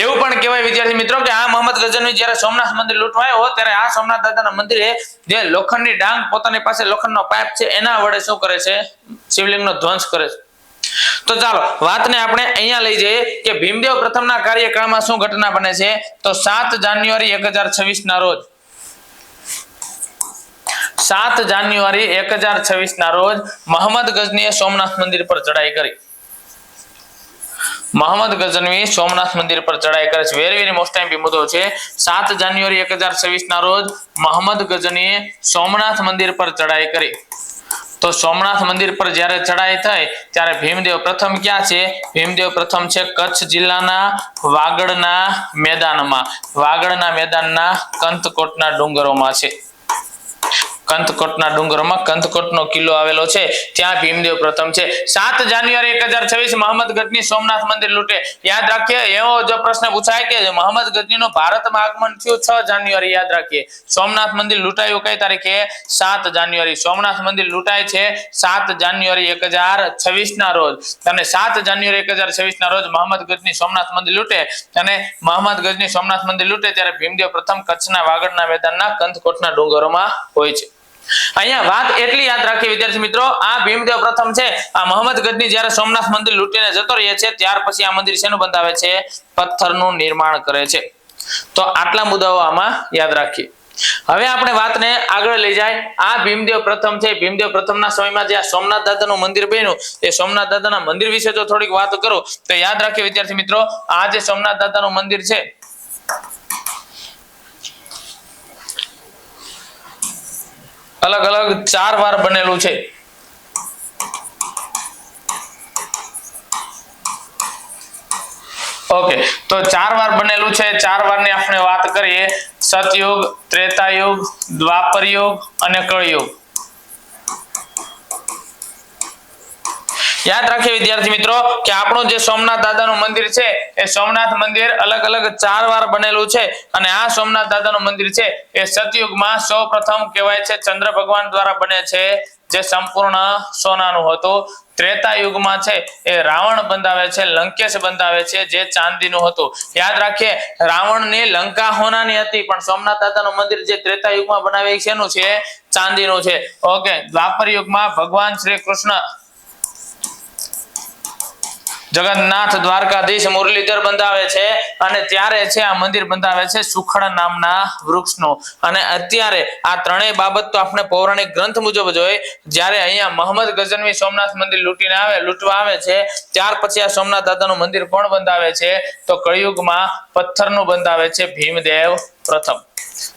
એવું પણ કહેવાય વિદ્યાર્થી મિત્રો કે આ મોહમ્મદ ગઝનવી જ્યારે સોમનાથ મંદિર લૂંટવા આવ્યો ત્યારે આ સોમનાથ દાદાના મંદિરે જે લોખંડની ડાંગ પોતાની પાસે લોખંડનો પાઇપ છે એના વડે શું કરે છે? શિવલિંગનો ધ્વંસ કરે છે. તો ચાલો વાતને આપણે અહીંયા લઈ જઈએ કે ભીમદેવ પ્રથમના કાર્યકાળમાં શું ઘટના બને છે. તો 7 જાન્યુઆરી 1026 ના રોજ 7 જાન્યુઆરી 1026 ના રોજ મોહમ્મદ ગઝનીએ સોમનાથ મંદિર પર ચડાઈ કરી. મોહમ્મદ ગઝનવી સોમનાથ મંદિર પર ચડાઈ કરે છે. વેરી વેરી મોસ્ટ ટાઈમ મુદ્દો છે. 7 જાન્યુઆરી 1026 ના રોજ મોહમ્મદ ગઝનીએ સોમનાથ મંદિર પર ચડાઈ કરી. તો સોમનાથ મંદિર પર જ્યારે ચડાઈ થઈ ત્યારે ભીમદેવ પ્રથમ ક્યાં છે? ભીમદેવ પ્રથમ છે કચ્છ જિલ્લાના વાગડના મેદાનના કંથકોટના ડુંગરોમાં છે. કંથકોટના ડુંગરોમાં કંથકોટનો કિલ્લો આવેલો છે, ત્યાં ભીમદેવ પ્રથમ છે. 7 જાન્યુઆરી 1026 મોહમ્મદ ગઝની સોમનાથ મંદિર લૂંટે. યાદ રાખીએ, એવો જો પ્રશ્ન પૂછાય કે મોહમ્મદ ગઝનીનું ભારતમાં આગમન થયું 6 જાન્યુઆરી, યાદ રાખીએ. સોમનાથ મંદિર લૂંટાયું કઈ તારીખે? 7 જાન્યુઆરી. સોમનાથ મંદિર લૂંટાય છે 7 જાન્યુઆરી 1026 ના રોજ. અને 7 જાન્યુઆરી 1026 ના રોજ મોહમ્મદ ગઝની સોમનાથ મંદિર લૂંટે અને મોહમ્મદ ગઝની સોમનાથ મંદિર લૂંટે ત્યારે ભીમદેવ પ્રથમ કચ્છના વાગડના મેદાનના કંથકોટના ડુંગરોમાં હોય છે. અહીંયા વાત એટલી યાદ રાખી વિદ્યાર્થી મિત્રો, આ ભીમદેવ પ્રથમ છે આ મોહમ્મદ ગજની જ્યારે સોમનાથ મંદિર લૂંટીને જતો રહે છે ત્યાર પછી આ મંદિર શેનું બંધાવે છે? પથ્થરનું નિર્માણ કરે છે. તો આટલા મુદ્દાઓ આમાં યાદ રાખીએ. હવે આપણે વાતને આગળ લઈ જાય. આ ભીમદેવ પ્રથમ છે, ભીમદેવ પ્રથમના સમયમાં જે આ સોમનાથ દાદાનું મંદિર બન્યું એ સોમનાથ દાદાના મંદિર વિશે જો થોડીક વાત કરું તો યાદ રાખીએ વિદ્યાર્થી મિત્રો, આ જે સોમનાથ દાદાનું મંદિર છે અલગ અલગ 4 વાર બનેલું છે. ઓકે, તો 4 વાર બનેલું છે. 4 વારની આપણે વાત કરીએ, સતયુગ, ત્રેતાયુગ, દ્વાપર યુગ અને કળયુગ. યાદ રાખીએ વિદ્યાર્થી મિત્રો કે આપણું જે સોમનાથ દાદાનું મંદિર છે એ સોમનાથ મંદિર અલગ અલગ 4 વાર બનેલું છે અને આ સોમનાથ દાદાનું મંદિર છે એ સતયુગમાં સૌપ્રથમ કહેવાય છે ચંદ્ર ભગવાન દ્વારા બને છે, જે સંપૂર્ણ સોનાનું હતું. ત્રેતા યુગમાં છે એ રાવણ બંધાવે છે, લંકેશ બંધાવે છે, જે ચાંદીનું હતું. યાદ રાખીએ, રાવણની લંકા હોનાની હતી પણ સોમનાથ દાદાનું મંદિર જે ત્રેતા યુગમાં બનાવે છે એનું છે ચાંદીનું છે. ઓકે, દ્વાપર યુગમાં ભગવાન શ્રી કૃષ્ણ જગન્નાથ દ્વારકાધીશ મુરલીધર બંધાવે છે અને ત્યારે છે આ મંદિર બંધાવે છે સુખડ નામના વૃક્ષનું. અને અત્યારે આ ત્રણેય બાબત તો આપણે પૌરાણિક ગ્રંથ મુજબ જોઈએ. જ્યારે અહીંયા મોહમ્મદ ગઝનવી સોમનાથ મંદિર લૂંટવા આવે છે ત્યાર પછી આ સોમનાથ દાદાનું મંદિર કોણ બંધાવે છે? તો કળિયુગમાં પથ્થરનું બંધાવે છે ભીમદેવ પ્રથમ.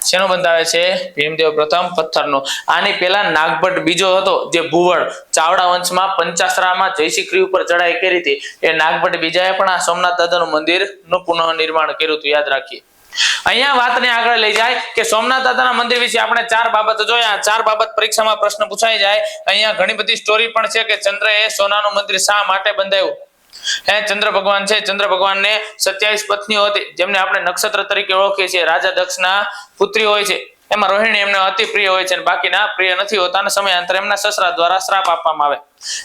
શેનું બંધાવે છે? ભીમદેવ પ્રથમ પથ્થરનું. આની પહેલા નાગભટ્ટ બીજો હતો જે ભુવડ ચાવડા વંશમાં પંચાસરામાં જયશિખરી ઉપર ચડાઈ કરી હતી. એ નાગભટ્ટ બીજાએ પણ આ સોમનાથ દાદાનું મંદિરનું પુનઃનિર્માણ કર્યું હતું. યાદ રાખીએ. અહીંયા વાતને આગળ લઈ જાય કે સોમનાથ દાદાના મંદિર વિશે આપણે 4 બાબત જોયા. 4 બાબત પરીક્ષામાં પ્રશ્ન પૂછાઈ જાય. અહીંયા ઘણી બધી સ્ટોરી પણ છે કે ચંદ્રએ સોનાનું મંદિર શા માટે બંધાવ્યું. ચંદ્ર ભગવાન છે, ચંદ્ર ભગવાનને 27 પત્નીઓ હતી જેમને આપણે નક્ષત્ર તરીકે ઓળખીએ છીએ. રાજા દક્ષના પુત્રી હોય છે, એમાં રોહિણી એમને અતિ પ્રિય હોય છે અને બાકીના પ્રિય નથી હોતા અને સમયાંતરે એમના સસરા દ્વારા શ્રાપ આપવામાં આવે.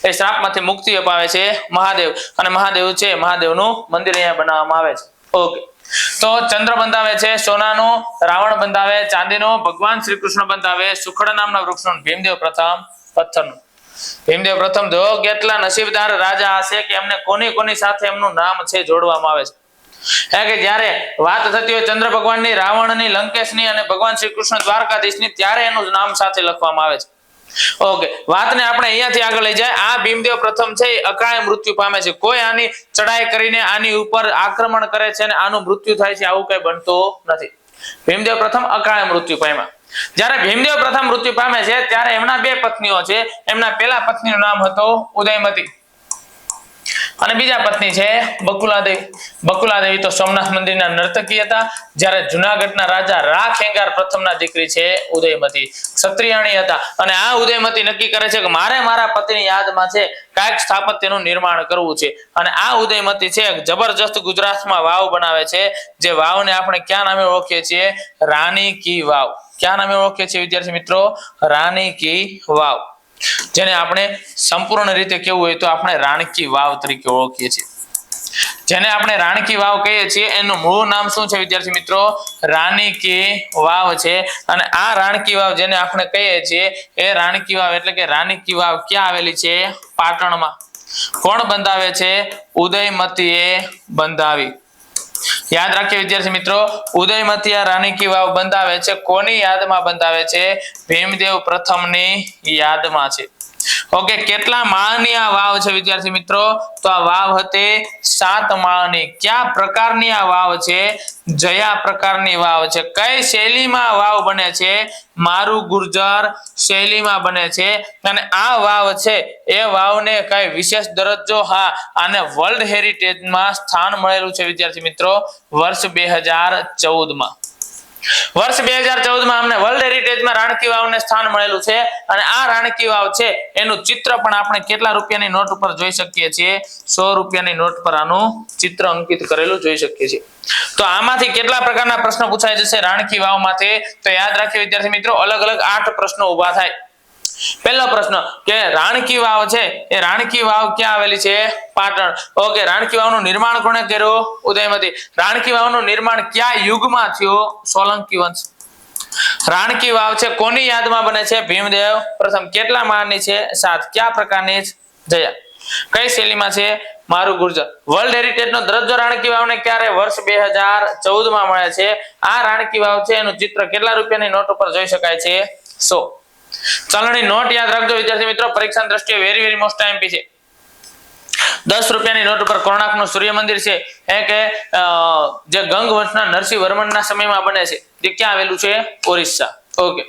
એ શ્રાપમાંથી મુક્તિ અપાવે છે મહાદેવ અને મહાદેવ છે મહાદેવનું મંદિર અહીંયા બનાવવામાં આવે છે. ઓકે, તો ચંદ્ર બંધાવે છે સોનાનું, રાવણ બંધાવે ચાંદીનું, ભગવાન શ્રી કૃષ્ણ બંધાવે સુખડ નામના વૃક્ષનું, ભીમદેવ પ્રથમ પથ્થરનું. ભીમદેવ પ્રથમ જો કેટલા નસીબદાર રાજા હશે કે એમને કોની સાથે એમનું નામ છે જોડવામાં આવે છે. કે જ્યારે વાત થતી હોય ચંદ્ર ભગવાનની, રાવણની, લંકેશની અને ભગવાન શ્રી કૃષ્ણ દ્વારકાધીશની ત્યારે એનું નામ સાથે લખવામાં આવે છે. ઓકે, વાતને આપણે અહીંયાથી આગળ લઈ જાય. આ ભીમદેવ પ્રથમ છે એ અકાળે મૃત્યુ પામે છે. કોઈ આની ચડાઈ કરીને આની ઉપર આક્રમણ કરે છે અને આનું મૃત્યુ થાય છે આવું કઈ બનતું નથી. ભીમદેવ પ્રથમ અકાળે મૃત્યુ પામ્યા. જ્યારે ભીમદેવ પ્રથમ મૃત્યુ પામે છે ત્યારે એમના 2 પત્નીઓ છે. એમના પહેલા પત્નીનું નામ હતું ઉદયમતી અને બીજા પત્ની છે બકુલાદેવી. બકુલાદેવી તો સોમનાથ મંદિરના નર્તકી હતા. જ્યારે જુનાગઢના રાજા રાખેંગાર પ્રથમના દીકરી છે ઉદયમતી, ક્ષત્રિયાણી હતા. અને આ ઉદયમતી નક્કી કરે છે કે મારે મારા પતિની યાદમાં છે કાંઈક સ્થાપત્યનું નિર્માણ કરવું છે. અને આ ઉદયમતી છે જબરજસ્ત ગુજરાતમાં વાવ બનાવે છે, જે વાવને આપણે ક્યાં નામે ઓળખીએ છીએ? રાની કી વાવ. ક્યાં નામે ઓળખીએ છીએ વિદ્યાર્થી મિત્રો? રાની કી વાવ, જેને આપણે સંપૂર્ણ રીતે કેવું હોય તો આપણે રાણકી વાવ તરીકે ઓળખીએ છીએ. જેને આપણે રાણકી વાવ કહીએ છીએ એનું મૂળ નામ શું છે વિદ્યાર્થી મિત્રો? રાની કી વાવ છે. અને આ રાણકી વાવ જેને આપણે કહીએ છીએ એ રાણકી વાવ એટલે કે રાની કી વાવ ક્યાં આવેલી છે? પાટણમાં. કોણ બંધાવે છે? ઉદયમતીએ બંધાવી. યાદ રાખીએ વિદ્યાર્થી મિત્રો, ઉદયમતી રાની કી વાવ બંધાવે છે. કોની યાદમાં બંધાવે છે? ભીમદેવ પ્રથમની યાદમાં છે. ઓકે, કેટલા માળની આ વાવ છે વિદ્યાર્થી મિત્રો? તો આ વાવ હતી 7 માળની. કયા પ્રકારની આ વાવ છે? જયા પ્રકારની વાવ છે. કઈ શૈલીમાં વાવ બને છે? મારું ગુર્જર શૈલીમાં બને છે. અને આ વાવ છે એ વાવને કઈ વિશેષ દરજ્જો, હા, આને વર્લ્ડ હેરિટેજમાં સ્થાન મળેલું છે વિદ્યાર્થી મિત્રો વર્ષ 2014માં. વર્ષ 2014માં અમને વર્લ્ડ હેરિટેજમાં રાણકી વાવને સ્થાન મળેલું છે. અને આ રાણકી વાવ છે એનું ચિત્ર પણ આપણે કેટલા રૂપિયાની નોટ ઉપર જોઈ શકીએ છીએ? 100 રૂપિયાની નોટ પર આનું ચિત્ર અંકિત કરેલું જોઈ શકીએ છીએ. તો આમાંથી કેટલા પ્રકારના પ્રશ્નો પૂછાઈ જશે રાણકી વાવમાંથી? તો યાદ રાખીએ વિદ્યાર્થી મિત્રો, અલગ અલગ 8 પ્રશ્નો ઊભા થાય. પહેલો પ્રશ્ન કે રાણકી વાવ છે એ રાણકી વાવ ક્યાં આવેલી છે? પાટણ. ઓકે, રાણકી વાવનું નિર્માણ કોણે કર્યું? ઉદયમતી. રાણકી વાવનું નિર્માણ કયા યુગમાં થયું? સોલંકી વંશ. રાણકી વાવ છે કોની યાદમાં બને છે? ભીમદેવ પ્રથમ. કેટલા માળની છે? 7. કયા પ્રકારની જયા? કઈ શૈલીમાં છે? મારું ગુર્જર. વર્લ્ડ હેરિટેજ નો દરજ્જો રાણકી વાવને ક્યારે? વર્ષ 2014 માં મળે છે. આ રાણકી વાવ છે એનું ચિત્ર કેટલા રૂપિયાની નોટ ઉપર જોઈ શકાય છે? 100. ચલણી નોટ યાદ રાખજો વિદ્યાર્થી મિત્રો, પરીક્ષાની દ્રષ્ટિએ વેરી વેરી મોસ્ટ આઈએમપી છે. 10 રૂપિયાની નોટ ઉપર કોણાર્કનું સૂર્ય મંદિર છે એ કે જે ગંગ વંશના નરસિંહ વર્મનના સમયમાં બને છે. તે ક્યાં આવેલું છે? ઓરિસ્સા. ઓકે.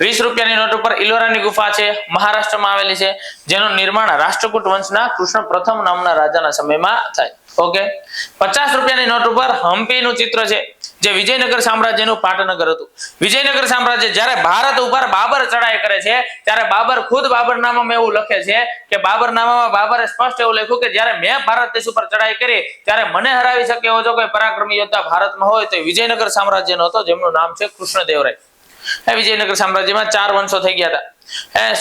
20 રૂપિયાની નોટ ઉપર ઇલોરાની ગુફા છે, મહારાષ્ટ્રમાં આવેલી છે, જેનું નિર્માણ રાષ્ટ્રકૂટ વંશના કૃષ્ણ પ્રથમ નામના રાજાના સમયમાં થાય. ઓકે. 50 રૂપિયાની નોટ ઉપર હમ્પીનું ચિત્ર છે, જે વિજયનગર સામ્રાજ્યનું પાટનગર હતું. વિજયનગર સામ્રાજ્ય જ્યારે ભારત ઉપર બાબર ચડાઈ કરે છે ત્યારે બાબર ખુદ બાબરનામામાં એવું લખે છે કે બાબરનામામાં બાબરે સ્પષ્ટ એવું લખ્યું કે જ્યારે મેં ભારત દેશ ઉપર ચડાઈ કરી ત્યારે મને હરાવી શકે એવો જો કોઈ પરાક્રમી યોદ્ધા ભારતમાં હોય તો વિજયનગર સામ્રાજ્યનો હતો, જેમનું નામ છે કૃષ્ણદેવરાય. વિજયનગર સામ્રાજ્યમાં 4 વંશો થઈ ગયા હતા.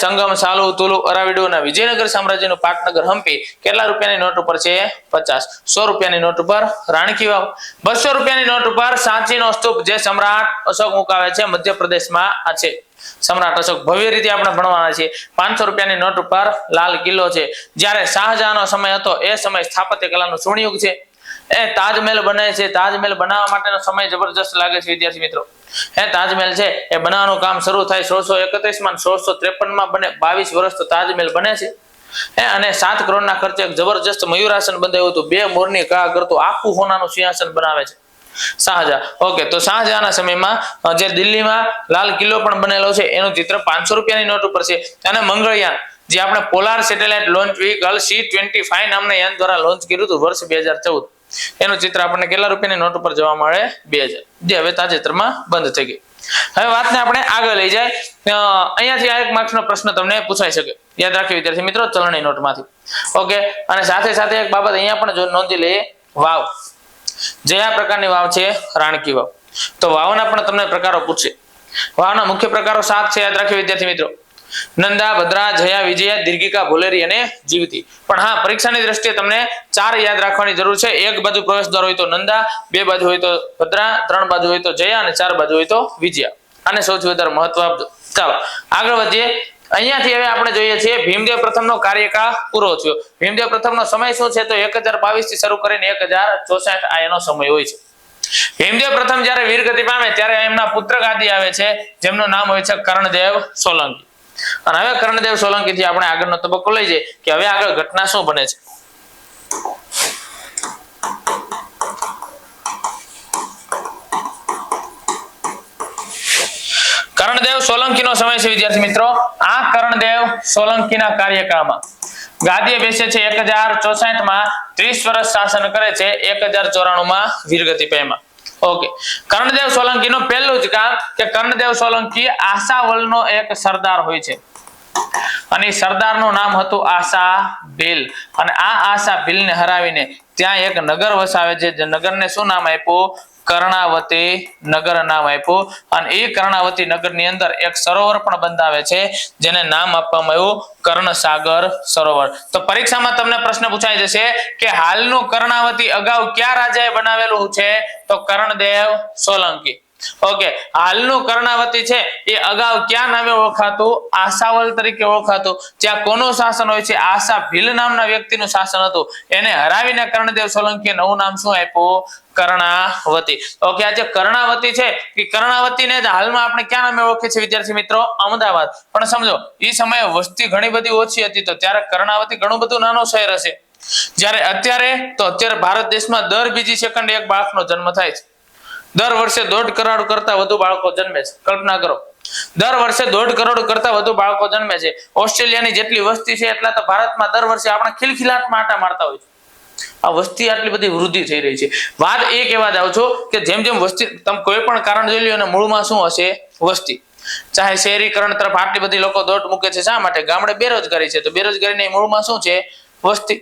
સંગમ, સાલુ, તુલુ, અરાવિડુ અને વિજયનગર સામ્રાજ્યનું પાટનગર હમ્પી કેટલા રૂપિયાની નોટ ઉપર છે? 50. 100 રૂપિયાની નોટ ઉપર રાણકી વાવ. 200 રૂપિયાની નોટ ઉપર સાંચીનો સ્તૂપ, જે સમ્રાટ અશોક મુકાવે છે, મધ્યપ્રદેશમાં આ છે. સમ્રાટ અશોક ભવ્ય રીતે આપણે ભણવાના છે. 500 રૂપિયાની નોટ ઉપર લાલ કિલ્લો છે. જ્યારે શાહજહાંનો સમય હતો એ સમય સ્થાપત્ય કલાનું સુવર્ણયુગ છે. તાજમહેલ બને છે. તાજમહેલ બનાવવા માટેનો સમય જબરજસ્ત લાગે છે વિદ્યાર્થી મિત્રો. તાજમહેલ છે એ બનાવવાનું કામ શરૂ થાય 1631 માં, 1653 માં બને. 22 વર્ષ તો તાજમહેલ બને છે. અને 7 કરોડના ખર્ચે એક જબરજસ્ત મયુરાસન બંધાયું હતું. 2 મોરની કા કરતું આખું સોનાનું સિંહાસન બનાવે છે શાહજહાં. ઓકે. તો શાહજહાંના સમયમાં જે દિલ્હીમાં લાલ કિલ્લો પણ બનેલો છે એનું ચિત્ર 500 રૂપિયાની નોટ ઉપર છે. અને મંગળયાન, જે આપણે polar satellite launch vehicle C-25 નામના યાન દ્વારા લોન્ચ કર્યું હતું વર્ષ 2014, એનું ચિત્ર આપણને કેટલા રૂપિયાની નોટ ઉપર જોવા મળે? 2000, જે હવે તાજેતરમાં બંધ થઈ ગઈ. હવે વાતને આપણે આગળ લઈ જાય. અહીંયાથી આ 1 માર્ક્સનો પ્રશ્ન તમને પૂછાઈ શકે. યાદ રાખજો વિદ્યાર્થી મિત્રો, ચલણી નોટમાંથી. ઓકે. અને સાથે સાથે એક બાબત અહીંયા પણ જો નોંધી લઈએ, વાવ. જે આ પ્રકારની વાવ છે રાણકી વાવ. તો વાવના પણ તમને પ્રકારો પૂછશે. વાવના મુખ્ય પ્રકારો 7 છે, યાદ રાખજો વિદ્યાર્થી મિત્રો. નંદા, ભદ્રા, જયા, વિજયા, દીર્ઘિકા, ભોલેરી અને જીવતી. પણ હા, પરીક્ષાની દ્રષ્ટિએ તમને 4 યાદ રાખવાની જરૂર છે. એક બાજુ પ્રવેશ દ્વાર હોય તો નંદા, 2 બાજુ હોય તો ભદ્રા, 3 બાજુ હોય તો જયા અને 4 બાજુ હોય તો વિજયા. આને સૌથી વધારે મહત્વ આપજો. ચાલો આગળ વધીએ. અહીંયાથી હવે આપણે જોઈએ છીએ ભીમદેવ પ્રથમનો કાર્યકાળ પૂરો થયો. ભીમદેવ પ્રથમનો સમય શું છે? તો 1022 થી શરૂ કરીને 1064 આ એનો સમય હોય છે. ભીમદેવ પ્રથમ જ્યારે વીરગતિ પામે ત્યારે એમના પુત્ર ગાદી આવે છે, જેમનું નામ હોય છે કર્ણદેવ સોલંકી. અને હવે કર્ણદેવ સોલંકી થી આપણે આગળનો તબક્કો લઈ જઈએ કે હવે આગળ ઘટના શું બને છે. કર્ણદેવ સોલંકીનો સમય છે વિદ્યાર્થી મિત્રો. આ કર્ણદેવ સોલંકીના કાર્યકાળમાં ગાદીએ બેસે છે 1064 માં, 30 વર્ષ શાસન કરે છે. 1094 માં વીરગતિ પામ્યા. ઓકે. કર્ણદેવ સોલંકીનું પહેલું જ કામ કે કર્ણદેવ સોલંકી આશાવલનો એક સરદાર હોય છે અને સરદારનું નામ હતું આશા ભીલ. અને આ આશા ભીલને હરાવીને ત્યાં એક નગર વસાવે છે, જે નગરને શું નામ આપ્યું? કર્ણાવતી નગર નામ આપ્યું. અને એ કર્ણાવતી નગરની અંદર એક સરોવર પણ બંધાવે છે, જેને નામ આપવામાં આવ્યું કર્ણસાગર સરોવર. તો પરીક્ષામાં તમને પ્રશ્ન પૂછાઈ જશે કે હાલનું કર્ણાવતી અગાઉ કયા રાજાએ બનાવેલું છે? તો કર્ણદેવ સોલંકી. ઓકે. હાલનું કર્ણાવતી છે એ અગાઉ ક્યાં નામે ઓળખાતું? આશાવલ તરીકે ઓળખાતું. ત્યાં કોનું શાસન હોય છે? આશા ભીલ નામના વ્યક્તિનું શાસન હતું. એને હરાવીને કર્ણદેવ સોલંકીએ નવું નામ શું આપ્યું? કર્ણાવતી. ઓકે. આ જે કર્ણાવતી છે એ કર્ણાવતીને જ હાલમાં આપણે ક્યાં નામે ઓળખીએ છીએ વિદ્યાર્થી મિત્રો? અમદાવાદ. પણ સમજો એ સમયે વસ્તી ઘણી બધી ઓછી હતી, તો ત્યારે કર્ણાવતી ઘણું બધું નાનું શહેર હશે. જ્યારે અત્યારે ભારત દેશમાં દર બીજી સેકન્ડે એક બાળકનો જન્મ થાય છે. દર વર્ષે 1.5 કરોડ કરતા વધુ બાળકો જન્મે છે. કલ્પના કરો, દર વર્ષે 1.5 કરોડ કરતા વધુ બાળકો જન્મે છે. ઓસ્ટ્રેલિયાની જેટલી વસ્તી છે એટલા તો ભારતમાં દર વર્ષે આપણે ખિલખિલાટમાં આટા મારતા હોય છે. આ વસ્તી આટલી બધી વૃદ્ધિ થઈ રહી છે. વાત એ કહેવા જાઉં છું કે જેમ જેમ વસ્તી, તમે કોઈ પણ કારણ જોઈ લો અને મૂળમાં શું હશે? વસ્તી. ચાહે શહેરીકરણ તરફ આટલી બધી લોકો દોટ મૂકે છે, શા માટે? ગામડે બેરોજગારી છે, તો બેરોજગારીના મૂળમાં શું છે? વસ્તી.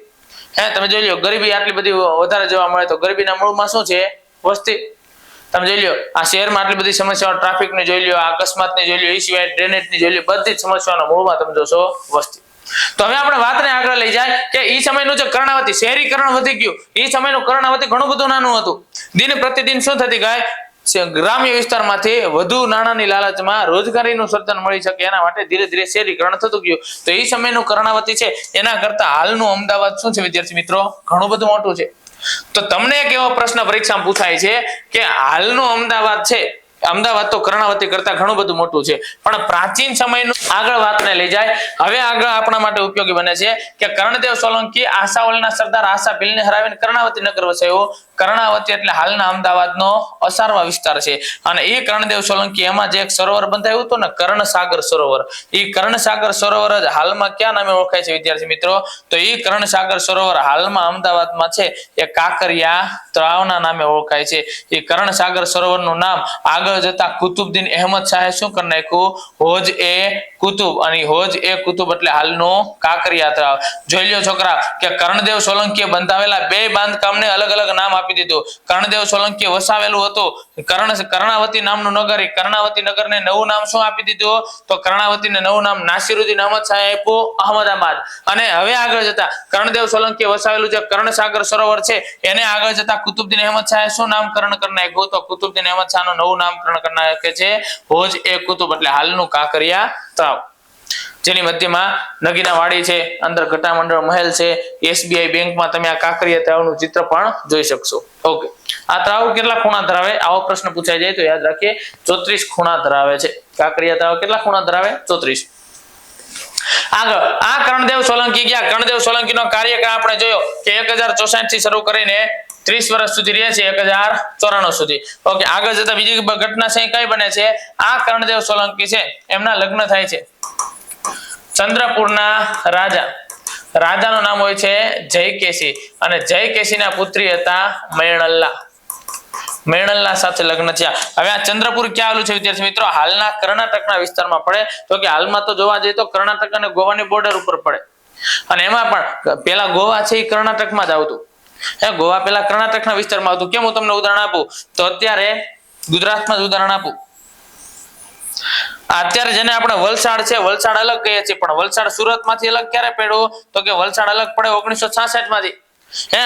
તમે જોઈ લો, ગરીબી આટલી બધી વધારે જોવા મળે તો ગરીબીના મૂળમાં શું છે? વસ્તી. તમે જોઈ લો, આ શહેરમાં આટલી બધી સમસ્યાઓ, ટ્રાફિકની જોઈ લો, અકસ્માતની જોઈ લો, એ સિવાય ડ્રેનેજની જોઈ લો, બધી જ સમસ્યાઓના મૂળમાં તમે જોશો વસ્તી. તો હવે આપણે વાતને આગળ લઈ જાય કે એ સમયનું જે કર્ણાવતી, શહેરીકરણ વધી ગયું, એ સમયનું કર્ણાવતી ઘણું બધું નાનું હતું. દિન પ્રતિદિન શું થતી ગઈ? ગ્રામ્ય વિસ્તારમાંથી વધુ નાણાંની લાલચમાં રોજગારીનું સર્જન મળી શકે એના માટે ધીરે ધીરે શહેરીકરણ થતું ગયું. તો એ સમયનું કર્ણાવતી છે એના કરતા હાલનું અમદાવાદ શું છે વિદ્યાર્થી મિત્રો? ઘણું બધું મોટું છે. તો તમને એક એવો પ્રશ્ન પરીક્ષામાં પૂછાય છે કે હાલનું અમદાવાદ છે, અમદાવાદ તો કર્ણાવતી કરતા ઘણું બધું મોટું છે, પણ પ્રાચીન સમયનું આગળ વાતને લઈ જાય. હવે આગળ આપણા માટે ઉપયોગી બને છે કે કર્ણદેવ સોલંકી આશાવલના સરદાર આશા ભીલને હરાવીને કર્ણાવતી નગર વસાવ્યો. કર્ણાવતી એટલે હાલના અમદાવાદનો અસારવા વિસ્તાર છે. અને એ કર્ણદેવ સોલંકી એમાં જે એક સરોવર બંધાયું હતું ને, કર્ણસાગર સરોવર, એ કર્ણસાગર સરોવર જ હાલમાં ક્યાં નામે ઓળખાય છે વિદ્યાર્થી મિત્રો? તો એ કર્ણસાગર સરોવર હાલમાં અમદાવાદમાં છે એ કાંકરિયા તળાવના નામે ઓળખાય છે. એ કર્ણસાગર સરોવરનું નામ આગળ જતા કુતુબુદ્દીન અહેમદ શાહે શું કરી નાખ્યું? હોજ એ કુતુબ. અને હોજ એ કુતુબ એટલે હાલનું કાંકરિયા તળાવ. જોઈ લ્યો છોકરા કે કર્ણદેવ સોલંકીએ બંધાવેલા બે બાંધકામને અલગ અલગ નામ આપી દીધું. કર્ણદેવ સોલંકીએ વસાવેલું હતું કર્ણાવતી નામનું નગર, એ કર્ણાવતી નગરને નવું નામ શું આપી દીધું? તો કર્ણાવતીને નવું નામ નાસિરુદ્દીન અહમદ શાહે આપ્યું, અહમદાબાદ. અને હવે આગળ જતા કર્ણદેવ સોલંકીએ વસાવેલું જે કર્ણસાગર સરોવર છે એને આગળ જતા કુતુબુદ્દીન અહેમદ શાહે શું નામકરણ કરી નાખ્યું? તો કુતુબુદ્દીન અહેમદ શાહનું નવું નામકરણ કરી નાખે છે હોજ એ કુતુબ એટલે હાલનું કાંકરિયા તળાવ, જેની મધ્યમાં નગીના વાડી છે, અંદર ઘટામંડળ મહેલ છે. એસબીઆઈ બેંકમાં તમે આ કાંકરિયા તળાવનું ચિત્ર પણ જોઈ શકશો. ઓકે, આ તળાવ કેટલા ખૂણા ધરાવે? આવો પ્રશ્ન પૂછાઈ જાય તો યાદ રાખીએ 34 ખૂણા ધરાવે છે. કાંકરિયા તળાવ કેટલા ખૂણા ધરાવે? 34. આગળ આ કર્ણદેવ સોલંકી ગયા. કર્ણદેવ સોલંકીનો કાર્યકાળ આપણે જોયો કે 1064 થી શરૂ કરીને 30 વર્ષ સુધી રહે છે, 1094 સુધી. ઓકે, આગળ જતા બીજી ઘટના છે કઈ બને છે? આ કર્ણદેવ સોલંકી છે એમના લગ્ન થાય છે ચંદ્રપુરના રાજાનું નામ હોય છે જયકેશી, અને જયકેશીના પુત્રી હતા મૈણલ્લા સાથે લગ્ન થયા. હવે આ ચંદ્રપુર ક્યાં આવેલું છે વિદ્યાર્થી મિત્રો? હાલના કર્ણાટકના વિસ્તારમાં પડે. તો કે હાલમાં તો જોવા જઈએ તો કર્ણાટક અને ગોવાની બોર્ડર ઉપર પડે. અને એમાં પણ પેલા ગોવા છે એ કર્ણાટકમાં જ આવતું. ગોવા પેલા કર્ણાટકના વિસ્તારમાં આવતું. કેમ? હું તમને ઉદાહરણ આપું તો અત્યારે ગુજરાતમાં જ ઉદાહરણ આપું. અત્યારે જેને આપણે વલસાડ છે, વલસાડ અલગ કહીએ છીએ, પણ વલસાડ સુરત માંથી અલગ ક્યારે પડ્યું? તો કે વલસાડ અલગ પડે 1966 માંથી.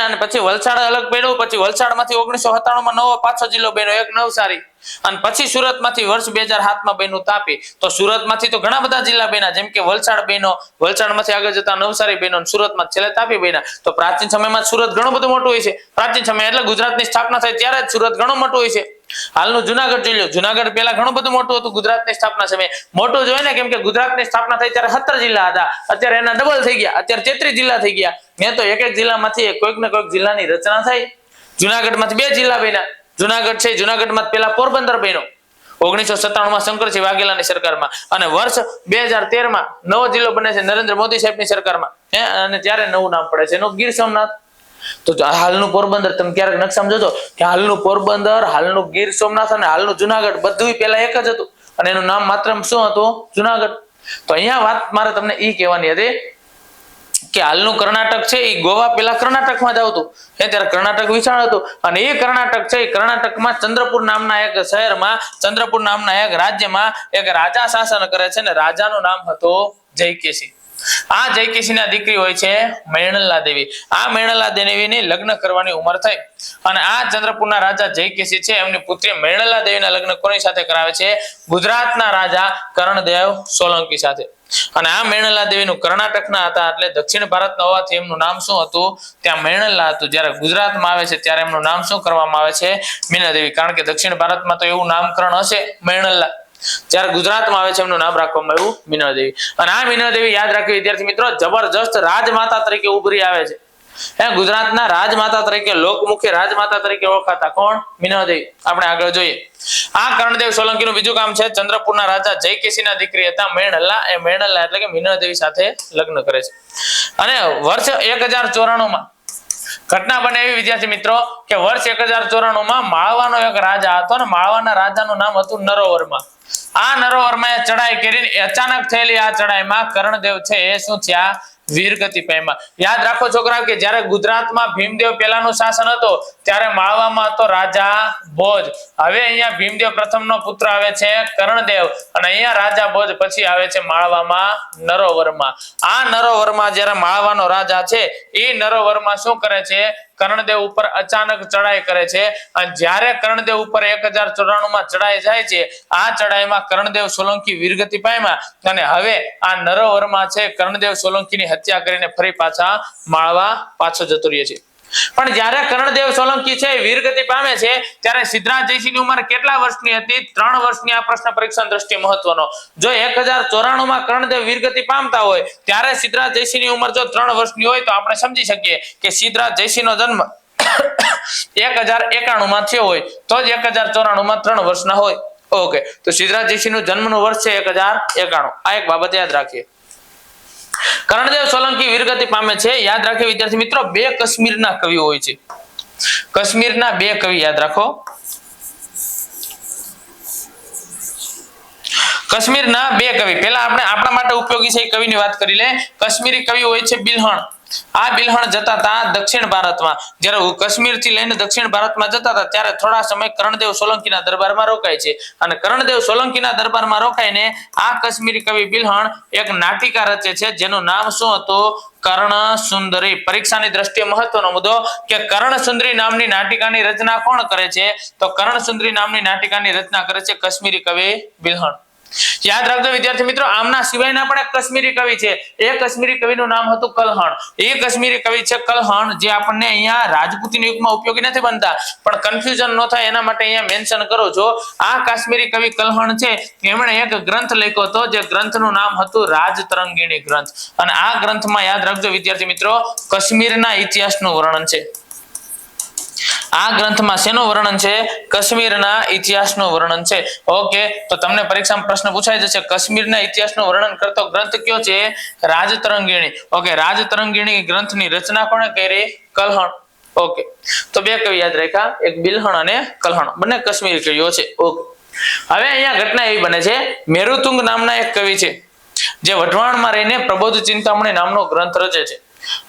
અને પછી વલસાડ અલગ પડ્યું, પછી વલસાડ માંથી 1997 માં નવો પાછો જિલ્લો બન્યો એક નવસારી, અને પછી સુરત માંથી વર્ષ 2007 માં બન્યું તાપી. તો સુરત માંથી તો ઘણા બધા જિલ્લા બન્યા, જેમ કે વલસાડ બન્યો, વલસાડ માંથી આગળ જતા નવસારી બન્યો, સુરત માં છેલ્લે તાપી બન્યા. તો પ્રાચીન સમયમાં સુરત ઘણું બધું મોટું હોય છે. પ્રાચીન સમય એટલે ગુજરાતની સ્થાપના થઈ ત્યારે જ સુરત ઘણું મોટું હોય છે. હાલનું જુનાગઢ જોઈ લો, જુનાગઢ પેલા ઘણું બધું મોટું હતું ગુજરાતની સ્થાપના સમયે. મોટું જોઈએ ને, કેમ કે ગુજરાતની સ્થાપના થઈ ત્યારે 17 જિલ્લા હતા, અત્યારે એના ડબલ થઈ ગયા, અત્યારે 33 જિલ્લા થઈ ગયા. મેં તો એક એક જિલ્લામાંથી કોઈક ને કોઈક જિલ્લાની રચના થઈ. જુનાગઢમાંથી 2 જિલ્લા બન્યા. જુનાગઢ છે, જુનાગઢમાં પેલા પોરબંદર બન્યો 1997 માં શંકરસિંહ વાઘેલાની સરકારમાં, અને વર્ષ 2013 માં નવો જિલ્લો બને છે નરેન્દ્ર મોદી સાહેબની સરકારમાં. અને ત્યારે નવું નામ પડે છે એનું ગીર સોમનાથ. તો હાલનું પોરબંદર તમે ક્યારેક નકશામાં જોજો કે હાલનું પોરબંદર, હાલનું ગીર સોમનાથ અને હાલનું જુનાગઢ બધું પેલા એક જ હતું, અને એનું નામ માત્ર શું હતું? જુનાગઢ. તો અહીંયા વાત મારે તમને ઈ કહેવાની હતી કે હાલનું કર્ણાટક છે એ ગોવા પેલા કર્ણાટકમાં જ આવતું. ત્યારે કર્ણાટક વિશાળ હતું, અને એ કર્ણાટક છે એ કર્ણાટકમાં ચંદ્રપુર નામના એક શહેરમાં, ચંદ્રપુર નામના એક રાજ્યમાં એક રાજા શાસન કરે છે, અને રાજાનું નામ હતું જયકેશી. આ જયકેશીના દીકરી હોય છે મૈણલ્લા દેવી. આ મૈણલ્લા દેવીની લગ્ન કરવાની ઉંમર થઈ, અને આ ચંદ્રપુરના રાજા જયકેશી છે એમની પુત્રી મૈણલ્લા દેવીના લગ્ન કોની સાથે કરાવે છે? ગુજરાતના રાજા કર્ણદેવ સોલંકી સાથે. અને આ મૈણલ્લા દેવીનું કર્ણાટકના હતા એટલે દક્ષિણ ભારતના હોવાથી એમનું નામ શું હતું? ત્યાં મૈણલ્લા હતું. જ્યારે ગુજરાતમાં આવે છે ત્યારે એમનું નામ શું કરવામાં આવે છે? મીનાદેવી. કારણ કે દક્ષિણ ભારતમાં તો એવું નામકરણ હશે મૈણલ્લા, જ્યારે ગુજરાતમાં આવે છે એમનું નામ રાખવામાં આવ્યું મીનાદેવી. અને આ મીનાદેવી યાદ રાખવી વિદ્યાર્થી મિત્રો, જબરજસ્ત રાજમાતા તરીકે ઉભરી આવે છે. ગુજરાતના રાજમાતા તરીકે, લોકમુખી રાજમાતા તરીકે ઓળખાતા કોણ? મીનાદેવી. આપણે આગળ જોઈએ. આ કર્ણદેવ સોલંકીનું બીજું કામ છે, ચંદ્રપુરના રાજા જયકેશીના દીકરી હતા મૈણલ્લા. એ મૈણલ્લા એટલે કે મીનાદેવી સાથે લગ્ન કરે છે. અને વર્ષ 1094 માં ઘટના બને એવી વિદ્યાર્થી મિત્રો કે વર્ષ 1094 માં માળવાનો એક રાજા હતો, ને માળવાના રાજાનું નામ હતું નરોવર્મા. આ નરોવર્માએ ચડાઈ કરીને અચાનક થયેલી આ ચડાઈમાં કર્ણદેવ છે એ શું થયા? વીરગતિ પામ્યા. યાદ રાખો છોકરાઓ કે જ્યારે ગુજરાતમાં ભીમદેવ પહેલાનું શાસન હતો ત્યારે માળવામાં હતો રાજા ભોજ. હવે અહીંયા ભીમદેવ પ્રથમનો પુત્ર આવે છે કર્ણદેવ, અને અહીંયા રાજા ભોજ પછી આવે છે માળવામાં નરોવર્મા. આ નરોવર્મા જ્યારે માળવાનો રાજા છે એ નરોવર્મા શું કરે છે? કર્ણદેવ ઉપર અચાનક ચડાઈ કરે છે અને જ્યારે કર્ણદેવ ઉપર 1094 માં ચડાઈ જાય છે આ ચડાઈમાં કર્ણદેવ સોલંકી વીરગતિ પામ્યા અને હવે આ નરવર્મા છે કર્ણદેવ સોલંકીની હત્યા કરીને ફરી પાછા માળવા પાછો જતો રહે છે। પણ જ્યારે કર્ણદેવ સોલંકી છે વીરગતિ પામે છે ત્યારે સિદ્ધરાજ જયસિંહની ઉંમર કેટલા વર્ષની હતી? 3 વર્ષની। આ પ્રશ્ન પરીક્ષા દ્રષ્ટિએ મહત્વનો। જો 1094 માં કર્ણદેવ વીરગતિ પામતા હોય ત્યારે સિદ્ધરાજ જયસિંહની ઉંમર જો 3 વર્ષની હોય તો આપણે સમજી શકીએ કે સિદ્ધરાજ જયસિંહનો જન્મ 1091 માં થયો હોય તો જ 1094 માં 3 વર્ષના હોય। ઓકે, તો સિદ્ધરાજ જયસિંહનું જન્મનું વર્ષ છે 1091। આ એક બાબત યાદ રાખીએ। કર્ણદેવ સોલંકી વીરગતિ પામે છે, યાદ રાખે વિદ્યાર્થી મિત્રો, 2 કાશ્મીરના કવિ હોય છે। કાશ્મીરના 2 કવિ યાદ રાખો। કાશ્મીરના 2 કવિ, પહેલા આપણે આપણા માટે ઉપયોગી છે એ કવિની વાત કરી લે। કાશ્મીરી કવિ હોય છે બિલહણ। આ બિલહણ જતા હતા દક્ષિણ ભારતમાં। જ્યારે કાશ્મીર થી લઈને દક્ષિણ ભારતમાં જતા હતા ત્યારે થોડા સમય કર્ણદેવ સોલંકીના દરબારમાં રોકાય છે અને કર્ણદેવ સોલંકીના દરબારમાં રોકાઈને આ કાશ્મીરી કવિ બિલહણ એક નાટિકા રચે છે જેનું નામ શું હતું? કર્ણસુંદરી। પરીક્ષાની દ્રષ્ટિએ મહત્વનો મુદ્દો કે કર્ણસુંદરી નામની નાટિકાની રચના કોણ કરે છે? તો કર્ણસુંદરી નામની નાટિકાની રચના કરે છે કાશ્મીરી કવિ બિલહણ। યાદ રાખજો વિદ્યાર્થી મિત્રો, આમના સિવાયના પણ એક કાશ્મીરી કવિ છે। એ કાશ્મીરી કવિનું નામ હતું કલ્હણ। એ કાશ્મીરી કવિ છે કલ્હણ, જે આપણને અહીંયા રાજપૂતી યુગમાં ઉપયોગી નથી બનતા, પણ કન્ફ્યુઝન ન થાય એના માટે અહીંયા મેન્શન કરું છું। આ કાશ્મીરી કવિ કલ્હણ છે એમણે એક ગ્રંથ લખ્યો હતો જે ગ્રંથનું નામ હતું રાજતરંગીણી ગ્રંથ। અને આ ગ્રંથમાં યાદ રાખજો વિદ્યાર્થી મિત્રો, કાશ્મીરના ઇતિહાસનું વર્ણન છે। આ ગ્રંથમાં શેનું વર્ણન છે? કાશ્મીરના ઇતિહાસનું વર્ણન છે। ઓકે, તો તમને પરીક્ષામાં પ્રશ્ન પૂછાઈ જશે કાશ્મીરના ઇતિહાસનું વર્ણન કરતો ગ્રંથ કયો છે? રાજતરંગીણી। ઓકે, રાજતરંગીણી ગ્રંથની રચના કોણે કરી? કલ્હણ। ઓકે, તો 2 કવિ યાદ રાખ્યા, એક બિલહણ અને કલ્હણ, બંને કાશ્મીરી કવિઓ છે। ઓકે, હવે અહીંયા ઘટના એવી બને છે, મેરુતુંગ નામના એક કવિ છે જે વઢવાણમાં રહીને પ્રબોધ ચિંતામણી નામનો ગ્રંથ રચે છે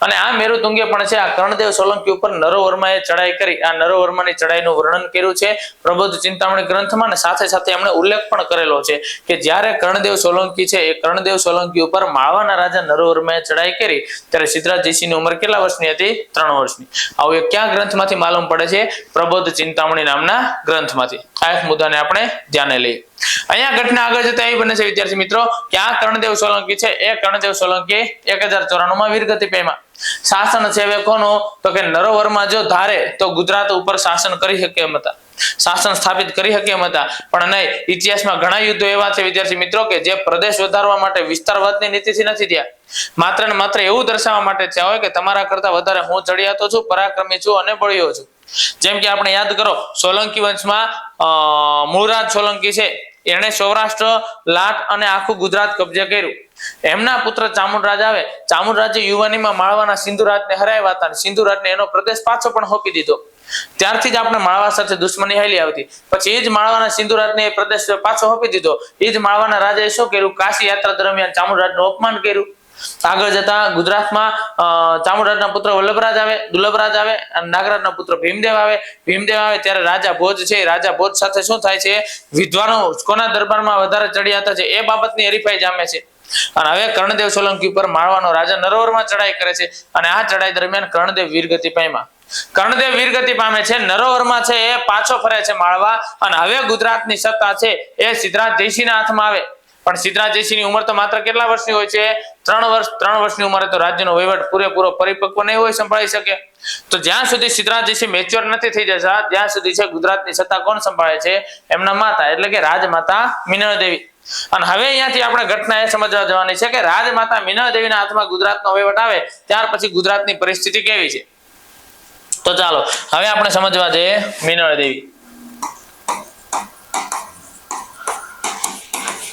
અને આ મેરુતુંગે પણ છે આ કર્ણદેવ સોલંકી ઉપર નરવર્માએ ચડાઈ કરી। આ નરવર્માની ચડાઈનું વર્ણન કર્યું છે પ્રબોધ ચિંતામણી ગ્રંથમાં અને સાથે સાથે એમણે ઉલ્લેખ પણ કરેલો છે કે જ્યારે કર્ણદેવ સોલંકી છે એ કર્ણદેવ સોલંકી ઉપર માળવાના રાજા નરવર્માએ ચડાઈ કરી ત્યારે સિદ્ધરાજ જયસિંહની ઉંમર કેટલા વર્ષની હતી? 3 વર્ષની। આવું એક ક્યાં ગ્રંથમાંથી માલુમ પડે છે? પ્રબોધ ચિંતામણી નામના ગ્રંથમાંથી। આ એક મુદ્દાને આપણે ધ્યાને લઈએ। અહીંયા ઘટના આગળ જતા એ બને છે વિદ્યાર્થી મિત્રો કે આ કર્ણદેવ સોલંકી છે એ કર્ણદેવ સોલંકી 1094 માં વીરગતિ પામ્યા। શાસન છે હવે કોનું? તો કે નરવર્મા જો ધારે તો ગુજરાત ઉપર શાસન કરી શકે એમ હતા, શાસન સ્થાપિત કરી શકે એમ હતા, પણ નહીં। ઇતિહાસમાં ઘણા યુદ્ધો એવા છે વિદ્યાર્થી મિત્રો કે જે પ્રદેશ વધારવા માટે વિસ્તારવાદની નીતિથી નથી થયા, માત્ર ને માત્ર એવું દર્શાવવા માટે થયા હોય કે તમારા કરતા વધારે હું ચડિયાતો છું, પરાક્રમી છું અને બળિયો છું। જેમ કે આપણે યાદ કરો, સોલંકી વંશમાં મૂળરાજ સોલંકી છે એણે સૌરાષ્ટ્ર, લાટ અને આખું ગુજરાત કબજે કર્યું। એમના પુત્ર ચામુંડરાજ આવે, ચામુંડરાજે યુવાનીમાં માળવાના સિંધુરાજને હરાવ્યા હતા, સિંધુરાજને એનો પ્રદેશ પાછો પણ સોંપી દીધો। ત્યારથી જ આપણે માળવા સાથે દુશ્મની હાલી આવતી। પછી એ જ માળવાના સિંધુરાજને એ પ્રદેશ પાછો સોંપી દીધો। એ જ માળવાના રાજાએ શું કર્યું? કાશી યાત્રા દરમિયાન ચામુંડરાજનું અપમાન કર્યું। આગળ જતા ગુજરાતમાં ચામુંડરાજના પુત્ર વલ્લભરાજ આવે, દુર્લભરાજ આવે અને નાગરાજના પુત્ર ભીમદેવ આવે। ભીમદેવ આવે ત્યારે રાજા ભોજ છે, રાજા ભોજ સાથે શું થાય છે? વિદ્વાનો કોના દરબારમાં વધારે ચડિયાતા છે એ બાબતની હરીફાઈ જામે છે। અને હવે કર્ણદેવ સોલંકી ઉપર માળવાનો રાજા નરવર્મા ચડાઈ કરે છે અને આ ચડાઈ દરમિયાન કર્ણદેવ વીરગતિ પામ્યા। કર્ણદેવ વીરગતિ પામે છે, નરવર્મા છે એ પાછો ફરે છે માળવા અને હવે ગુજરાતની સત્તા છે એ સિદ્ધરાજ જયસિંહના હાથમાં આવે। પણ સિદ્ધરાજ જયસિંહની ઉંમર તો માત્ર કેટલા વર્ષની હોય છે? 3 વર્ષ। 3 વર્ષની ઉંમરે તો રાજ્યનો વહીવટ પૂરેપૂરો પરિપક્વ નહીં હોય, સંભાળી શકે। તો જ્યાં સુધી સિદ્ધરાજ જયસિંહ મેચ્યોર નથી થઈ જતા ત્યાં સુધી છે ગુજરાતની સત્તા કોણ સંભાળે છે? એમના માતા એટલે કે રાજમાતા મિનળદેવી। અને હવે અહીંયાથી આપણે ઘટના એ સમજવા જવાની છે કે રાજમાતા મિનળદેવીના હાથમાં ગુજરાતનો વહીવટ આવે ત્યાર પછી ગુજરાતની પરિસ્થિતિ કેવી છે। તો ચાલો હવે આપણે સમજવા જઈએ મિનળદેવી।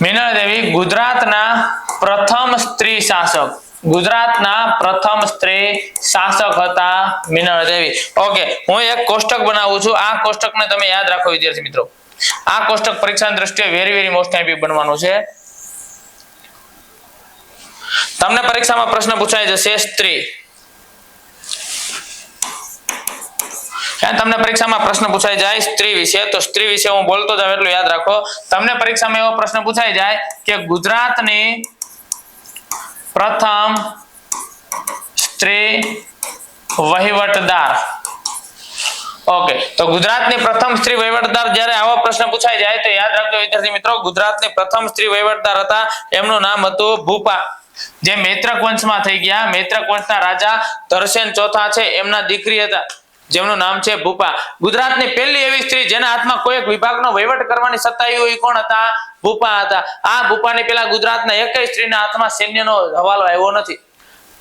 મિનળદેવી ગુજરાતના પ્રથમ સ્ત્રી શાસક, ગુજરાતના પ્રથમ સ્ત્રી શાસક હતા મિનળદેવી। ઓકે, હું એક કોષ્ટક બનાવું છું, આ કોષ્ટકને તમે યાદ રાખો વિદ્યાર્થી મિત્રો। આ કોષ્ટક પરીક્ષાની દ્રષ્ટિએ વેરી મોસ્ટ ટાઈમ બનવાનું છે। તમને પરીક્ષામાં પ્રશ્ન પૂછાઈ જશે સ્ત્રી, તમને પરીક્ષામાં પ્રશ્ન પૂછાઈ જાય સ્ત્રી વિશે, તો સ્ત્રી વિશે હું બોલતો જાઉં એટલું યાદ રાખો। તમને પરીક્ષામાં એવો પ્રશ્ન પૂછાઈ જાય કે ગુજરાતની પ્રથમ સ્ત્રી વહીવટદાર, ઓકે, તો ગુજરાતની પ્રથમ સ્ત્રી વહીવટદાર જ્યારે આવો પ્રશ્ન પૂછાઈ જાય તો યાદ રાખજો વિદ્યાર્થી મિત્રો, ગુજરાતની પ્રથમ સ્ત્રી વહીવટદાર હતા, એમનું નામ હતું ભૂપા, જે મૈત્રક વંશમાં થઈ ગયા. મૈત્રક વંશના રાજા ધરસેન ચોથા છે એમના દીકરી હતા, જેમનું નામ છે ભૂપા. ગુજરાતની પહેલી એવી સ્ત્રી જેના હાથમાં કોઈ એક વિભાગનો વહીવટ કરવાની સત્તા આવી હોય કોણ હતા? ભૂપા હતા. આ ભૂપાની પહેલા ગુજરાતના એકેય સ્ત્રીના હાથમાં સૈન્યનો હવાલો આવ્યો નથી.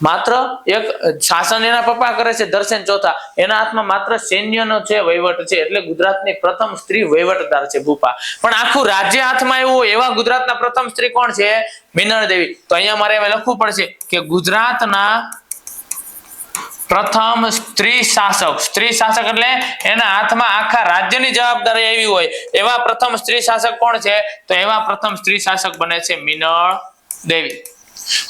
માત્ર એક શાસન એના પપ્પા કરે છે ધરસેન ચોથા, એના હાથમાં માત્ર સૈન્યનો છે વહીવટ છે, એટલે ગુજરાતની પ્રથમ સ્ત્રી વહીવટદાર છે ભૂપા. પણ આખું રાજ્ય હાથમાં આવ્યું એવા ગુજરાતના પ્રથમ સ્ત્રી કોણ છે? મિનળ દેવી. તો અહીંયા મારે એમાં લખવું પડશે કે ગુજરાતના પ્રથમ સ્ત્રી શાસક એટલે એના હાથમાં આખા રાજ્યની જવાબદારી આવી હોય એવા પ્રથમ સ્ત્રી શાસક કોણ છે? તો એવા પ્રથમ સ્ત્રી શાસક બને છે મિનળ દેવી.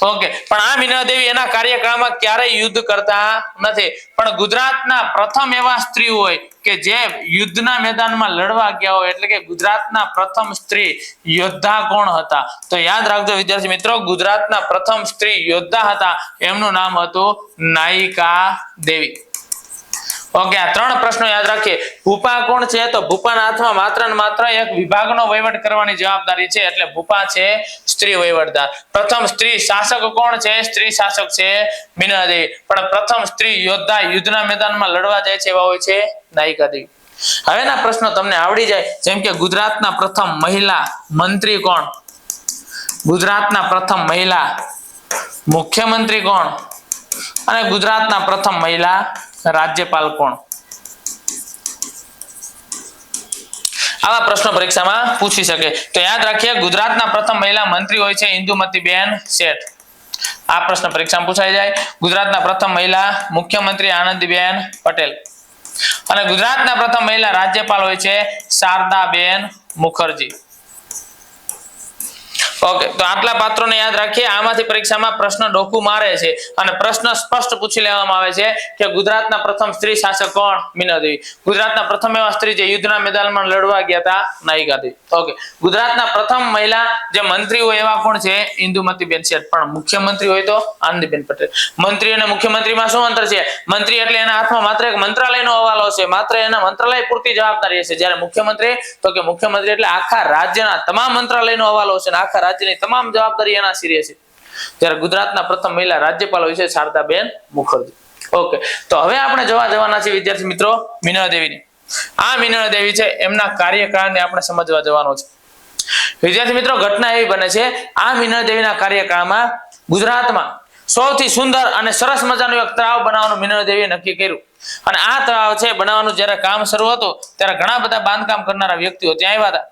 ઓકે, પણ આ મિનળ દેવી એના કાર્યકાળમાં ક્યારેય યુદ્ધ કરતા નથી, પણ ગુજરાતના પ્રથમ એવા સ્ત્રી હોય કે જે યુદ્ધના મેદાનમાં લડવા ગયા હોય, એટલે કે ગુજરાતના પ્રથમ સ્ત્રી યોદ્ધા કોણ હતા? તો યાદ રાખજો વિદ્યાર્થી મિત્રો, ગુજરાતના પ્રથમ સ્ત્રી યોદ્ધા હતા, એમનું નામ હતું નાયિકા દેવી. ઓકે, આ ત્રણ પ્રશ્નો યાદ રાખીએ. ભૂપા કોણ છે? તો ભૂપાના હાથમાં માત્ર ને માત્ર એક વિભાગનો વહીવટ કરવાની જવાબદારી છે, એટલે ભૂપા છે સ્ત્રી વહીવટદાર. પ્રથમ સ્ત્રી શાસક કોણ છે? સ્ત્રી શાસક છે મિનળ દેવી. પણ પ્રથમ સ્ત્રી યોદ્ધા યુદ્ધના મેદાનમાં લડવા જાય છે એવા હોય છે નાયિકા દેવી. હવેના પ્રશ્નો તમને આવડી જાય, જેમ કે ગુજરાતના પ્રથમ મહિલા મંત્રી કોણ? ગુજરાતના પ્રથમ મહિલા મુખ્યમંત્રી કોણ? અને ગુજરાતના પ્રથમ મહિલા રાજ્યપાલ કોણ? આવા પ્રશ્નો પરીક્ષામાં પૂછી શકે. તો યાદ રાખીએ, ગુજરાતના પ્રથમ મહિલા મંત્રી હોય છે ઇન્દુમતીબેન શેઠ. આ પ્રશ્ન પરીક્ષામાં પૂછાઈ જાય. ગુજરાતના પ્રથમ મહિલા મુખ્યમંત્રી આનંદીબેન પટેલ. અને ગુજરાતના પ્રથમ મહિલા રાજ્યપાલ હોય છે શારદાબેન મુખર્જી. ઓકે, તો આટલા પાત્રોને યાદ રાખીએ. આમાંથી પરીક્ષામાં પ્રશ્ન ડોકું મારે છે અને પ્રશ્ન સ્પષ્ટ પૂછી લેવામાં આવે છે કે ગુજરાતના પ્રથમ સ્ત્રી શાસક કોણ? મિનળ દેવી. ગુજરાતના પ્રથમ એવા સ્ત્રી જે યુદ્ધના મેદાનમાં લડવા ગયા હતા નાયિકા દેવી. ઓકે, ગુજરાતના પ્રથમ મહિલા જે મંત્રી હોય એવા કોણ છે? ઇન્દુમતીબેન શેઠ. પણ મુખ્યમંત્રી હોય તો આનંદીબેન પટેલ. મંત્રી અને મુખ્યમંત્રીમાં શું અંતર છે? મંત્રી એટલે એના હાથમાં માત્ર એક મંત્રાલયનો હવાલો છે, માત્ર એના મંત્રાલય પૂરતી જવાબદારી હશે. જ્યારે મુખ્યમંત્રી તો કે મુખ્યમંત્રી એટલે આખા રાજ્યના તમામ મંત્રાલયનો હવાલો છે અને આખા રાજ્યની તમામ જવાબદારી એના શિરે છે. જ્યારે ગુજરાતના પ્રથમ મહિલા રાજ્યપાલ હોય છે શારદાબેન મુખર્જી. ઓકે, તો હવે આપણે જોવા જવાના છે વિદ્યાર્થી મિત્રો મિનળ દેવીની. આ મિનળ દેવી છે એમના કાર્યકાળને આપણે સમજવા જવાનો છે. વિદ્યાર્થી મિત્રો, ઘટના એવી બને છે, આ મિનળ દેવીના કાર્યકાળમાં ગુજરાતમાં સૌથી સુંદર અને સરસ મજાનું એક તળાવ બનાવવાનું મિનળ દેવીએ નક્કી કર્યું. અને આ તળાવ છે બનાવવાનું જ્યારે કામ શરૂ હતું ત્યારે ઘણા બધા બાંધકામ કરનારા વ્યક્તિઓ ત્યાં આવ્યા હતા.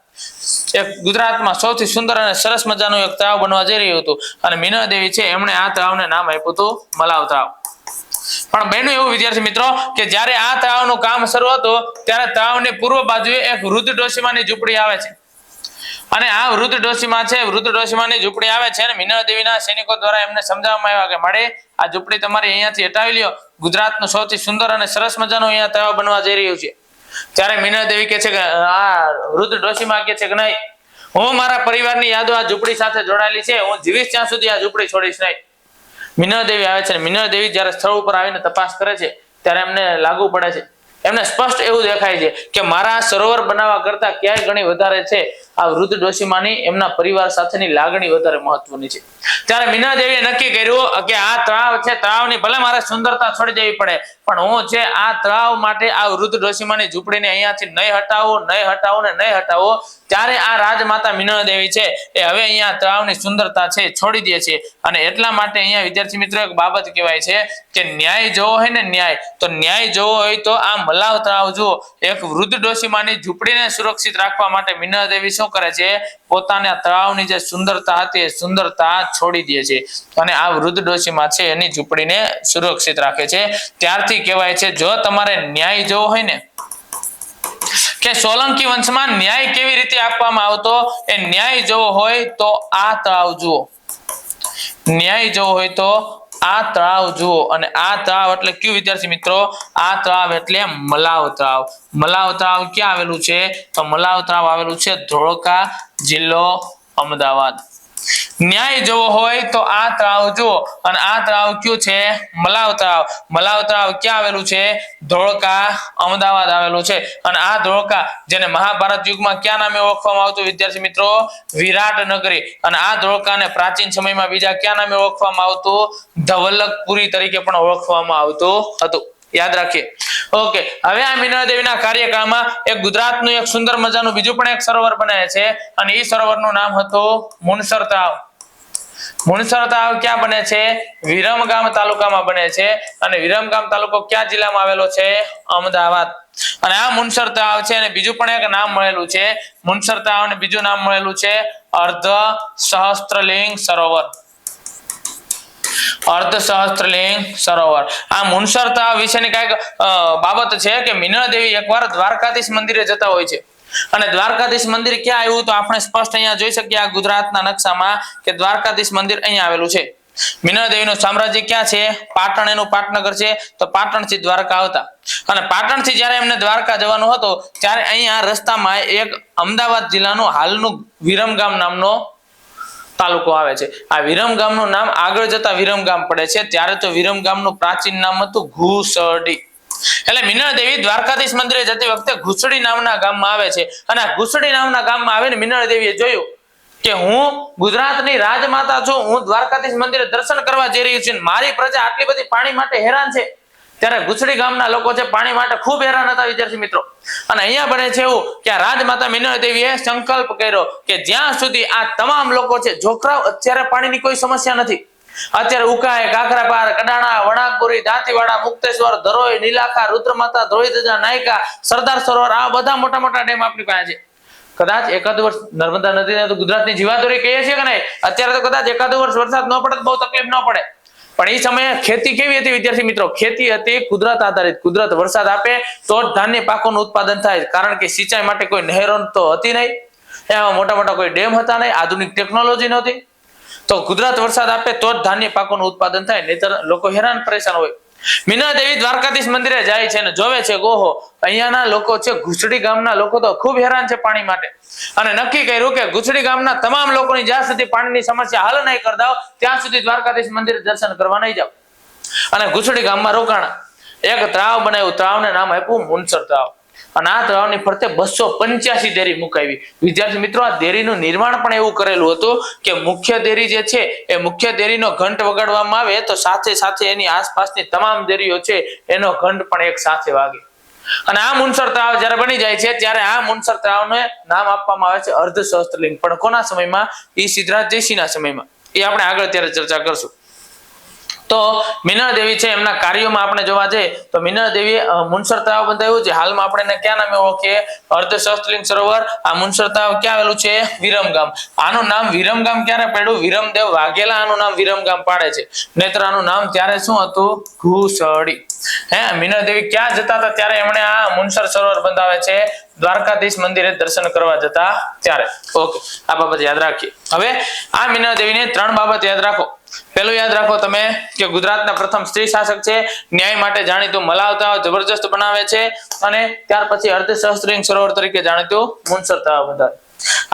એક ગુજરાતમાં સૌથી સુંદર અને સરસ મજાનું એક તળાવ બનવા જઈ રહ્યું હતું અને મિનળ દેવી છે એમણે આ તળાવને નામ આપ્યું હતું મલાવ તળાવ. પણ બન્યું એવું વિદ્યાર્થી મિત્રો કે જ્યારે આ તળાવનું કામ શરૂ હતું ત્યારે તળાવની પૂર્વ બાજુએ એક વૃદ્ધ ડોશીમાની ઝૂંપડી આવે છે. અને આ વૃદ્ધ ડોશીમાની ઝૂંપડી આવે છે અને મિનળ દેવીના સૈનિકો દ્વારા એમને સમજાવવામાં આવ્યા કે મળે આ ઝૂંપડી તમારી અહીંયાથી હટાવી લ્યો, ગુજરાતનું સૌથી સુંદર અને સરસ મજાનું અહીંયા તળાવ બનવા જઈ રહ્યું છે. ત્યારે મિનળ દેવી કહે છે કે આ વૃદ્ધ ડોશીમા કહે છે કે નહીં, હું મારા પરિવારની યાદો આ ઝૂંપડી સાથે જોડાયેલી છે, હું જીવીશ ત્યાં સુધી આ ઝૂંપડી છોડીશ નહીં. મિનળ દેવી આવે છે. મિનળ દેવી જ્યારે સ્થળ ઉપર આવીને તપાસ કરે છે ત્યારે એમને લાગુ પડે છે, એમને સ્પષ્ટ એવું દેખાય છે કે મારા સરોવર બનાવવા કરતા ક્યાંય ઘણી વધારે છે આ વૃદ્ધ ડોશીમાની એમના પરિવાર સાથેની લાગણી વધારે મહત્વની છે. ત્યારે મિનળ દેવીએ નક્કી કર્યું કે આ તળાવ છે, તળાવની ભલે મારે સુંદરતા છોડી દેવી પડે, પણ હું છે આ તળાવ માટે આ વૃદ્ધ ડોશીમાની ઝૂંપડીને અહીંયાથી નહીં હટાવો. ત્યારે આ રાજમાતા મિનળ દેવી છે એ હવે અહીંયા તળાવની સુંદરતા છે છોડી દે છે. અને એટલા માટે અહીંયા વિદ્યાર્થી મિત્રો એક બાબત કહેવાય છે કે ન્યાય જોવો હોય ને, ન્યાય જોવો હોય તો આ મલાવ તળાવ જુઓ. એક વૃદ્ધ ડોશીમાની ઝૂંપડીને સુરક્ષિત રાખવા માટે મિનળ દેવી શું કરે છે? પોતાના તળાવની જે સુંદરતા હતી એ સુંદરતા છોડી દે છે અને આ વૃદ્ધ ડોશીમા છે એની ઝૂંપડીને સુરક્ષિત રાખે છે. ત્યારથી કહેવાય છે જો તમારે ન્યાય જોવો હોય ને કે સોલંકી વંશમાં ન્યાય કેવી રીતે આપવામાં આવતો, એ ન્યાય જોવો હોય તો આ તળાવ જુઓ. ન્યાય જોવો હોય તો આ તળાવ જુઓ. અને આ તળાવ એટલે કયું વિદ્યાર્થી મિત્રો? આ તળાવ એટલે મલાવ તળાવ. મલાવ તળાવ ક્યાં આવેલું છે? તો મલાવ તળાવ આવેલું છે ધોળકા, જિલ્લો અમદાવાદ. ન્યાય જોવો હોય તો આ તળાવ જુઓ અને આ તળાવ કયું છે મલાવ તળાવ. મલાવ તળાવ ક્યાં આવેલું છે ધોળકા અમદાવાદ આવેલું છે અને આ ધોળકા જેને મહાભારત યુગમાં ક્યાં નામે ઓળખવામાં આવતું વિદ્યાર્થી મિત્રો વિરાટનગરી અને આ ધોળકાને પ્રાચીન સમયમાં બીજા ક્યાં નામે ઓળખવામાં આવતું ધવલકપુરી તરીકે પણ ઓળખવામાં આવતું હતું. યાદ રાખીએ. ઓકે હવે આ મીનળ દેવીના કાર્યકાળમાં એક ગુજરાતનું એક સુંદર મજાનું બીજું પણ એક સરોવર બને છે અને એ સરોવરનું નામ હતું મુનસર તળાવ. મુનસર તળાવ ક્યાં બને છે વિરમગામ તાલુકામાં બને છે અને વિરમગામ તાલુકો ક્યાં જિલ્લામાં આવેલો છે અમદાવાદ. અને આ મુનસર તળાવ છે અને બીજું પણ એક નામ મળેલું છે મુનસર તળાવ અને બીજું નામ મળેલું છે અર્ધ સહસ્ત્રલિંગ સરોવર. અર્ધ સહસ્ત્રલિંગ સરોવર. આ મુનસર તળાવ વિશેની કઈક બાબત છે કે મીનળ દેવી એકવાર દ્વારકાધીશ મંદિરે જતા હોય છે અને દ્વારકાધીશ મંદિર ક્યાં આવ્યું તો આપણે સ્પષ્ટ અહીંયા જોઈ શકીએ આ ગુજરાતના નકશામાં કે દ્વારકાધીશ મંદિર અહીંયા આવેલું છે. મીનળ દેવીનું સામ્રાજ્ય ક્યાં છે પાટણ એનું પાટનગર છે તો પાટણથી દ્વારકા આવતા અને પાટણથી જ્યારે એમને દ્વારકા જવાનું હતું ત્યારે અહીંયા રસ્તામાં એક અમદાવાદ જિલ્લાનું હાલનું વિરમગામ નામનો તાલુકો આવે છે. આ વિરમગામનું નામ આગળ જતા વિરમગામ પડે છે ત્યારે તો વિરમગામનું પ્રાચીન નામ હતું ઘુસડી. એટલે મીનળ દેવી દ્વારકાધીશ મંદિરે જતી વખતે ઘુસડી નામના ગામમાં આવે છે અને આ ઘુસડી નામના ગામમાં આવીને મીનળ દેવીએ જોયું કે હું ગુજરાતની રાજમાતા છું, હું દ્વારકાધીશ મંદિરે દર્શન કરવા જઈ રહી છું, મારી પ્રજા આટલી બધી પાણી માટે હેરાન છે. ત્યારે ઘુસડી ગામના લોકો છે પાણી માટે ખૂબ હેરાન હતા વિદ્યાર્થી મિત્રો. અને અહીંયા બને છે એવું કે આ રાજમાતા મીનળ દેવીએ સંકલ્પ કર્યો કે જ્યાં સુધી આ તમામ લોકો છે જોખરાવ અત્યારે પાણીની કોઈ સમસ્યા નથી. અત્યારે ઉકાઈ કાકરાપાર કડાણા વણાકપુરી દાંતીવાડા મુક્તેશ્વર ધરોઈ નીલાખા રુદ્રમાતા ધ્રોઈધજા નાયકા સરદાર સરોવર આ બધા મોટા મોટા ડેમ આપણી પાસે છે. કદાચ એકાદ વર્ષ નર્મદા નદીને તો ગુજરાતની જીવાદોરી કહીએ છીએ કે નહીં, અત્યારે તો કદાચ એકાદ વર્ષ વરસાદ ન પડે તો બહુ તકલીફ ન પડે. પણ એ સમયે ખેતી કેવી હતી વિદ્યાર્થી મિત્રો ખેતી હતી કુદરત આધારિત. કુદરત વરસાદ આપે તો જ ધાન્ય પાકોનું ઉત્પાદન થાય કારણ કે સિંચાઈ માટે કોઈ નહેરો તો હતી નહીં, એમાં મોટા મોટા કોઈ ડેમ હતા નહીં, આધુનિક ટેકનોલોજી નહોતી. તો કુદરત વરસાદ આપે તો જ ધાન્ય પાકોનું ઉત્પાદન થાય નહીતર લોકો હેરાન પરેશાન હોય. મીનળ દેવી દ્વારકાધીશ મંદિરે જાય છે અને જોવે છે ઓહો અહીંયાના લોકો છે ઘુસડી ગામના લોકો તો ખૂબ હેરાન છે પાણી માટે અને નક્કી કર્યું કે ઘુસડી ગામના તમામ લોકોની જ્યાં સુધી પાણીની સમસ્યા હલ નહીં કરી દો ત્યાં સુધી દ્વારકાધીશ મંદિરે દર્શન કરવા નહીં જાવ. અને ઘુસડી ગામમાં રોકાણા. એક તળાવ બનાવ્યું, તળાવને નામ આપ્યું મુનસર તળાવ અને આ તળાવની ફરતે 285 દેરી મુકાવી. વિદ્યાર્થી મિત્રો આ દેરીનું નિર્માણ પણ એવું કરેલું હતું કે મુખ્ય દેરી જે છે એ મુખ્ય દેરીનો ઘંટ વગાડવામાં આવે તો સાથે સાથે એની આસપાસની તમામ દેરીઓ છે એનો ઘંટ પણ એક સાથે વાગે. અને આ મુનસર તળાવ જ્યારે બની જાય છે ત્યારે આ મુનસર તળાવને નામ આપવામાં આવે છે અર્ધ સહસ્ત્રલિંગ. પણ કોના સમયમાં? ઈ સિદ્ધરાજ જયસિંહના સમયમાં. એ આપણે આગળ ત્યારે ચર્ચા કરશું. તો મીનળ દેવી છે એમના કાર્યોમાં આપણે જોવા જઈએ તો મીનળ દેવીએ મુનસર તળાવ બંધાવ્યું છે. હાલમાં આપણે એને ક્યાં નામે ઓળખીએ? અર્ધ સહસ્ત્રલિંગ સરોવર. આ મુનસર તળાવ ક્યાં આવેલું છે? વિરમગામ. આનું નામ વિરમગામ ક્યારે પડ્યું? વિરમદેવ વાઘેલા આનું નામ વિરમગામ પાડે છે, નહીતર આનું નામ ત્યારે શું હતું? ઘુસડી. મીનળ દેવી ક્યાં જતા હતા ત્યારે એમણે આ મુનસર સરોવર બંધાવે છે દ્વારકાધીશ મંદિરે દર્શન કરવા જતા ત્યારે. ઓકે આ બાબત યાદ રાખીએ. હવે આ મીનળ દેવીને 3 બાબત યાદ રાખો. પેલું યાદ રાખો તમે કે ગુજરાતના પ્રથમ સ્ત્રી શાસક છે, ન્યાય માટે જાણીતું મલાવ તળાવ જબરજસ્ત બનાવે છે અને ત્યાર પછી અર્ધ સહસ્ત્રલિંગ સરોવર તરીકે જાણીતું મુનસર તળાવ બંધાવે.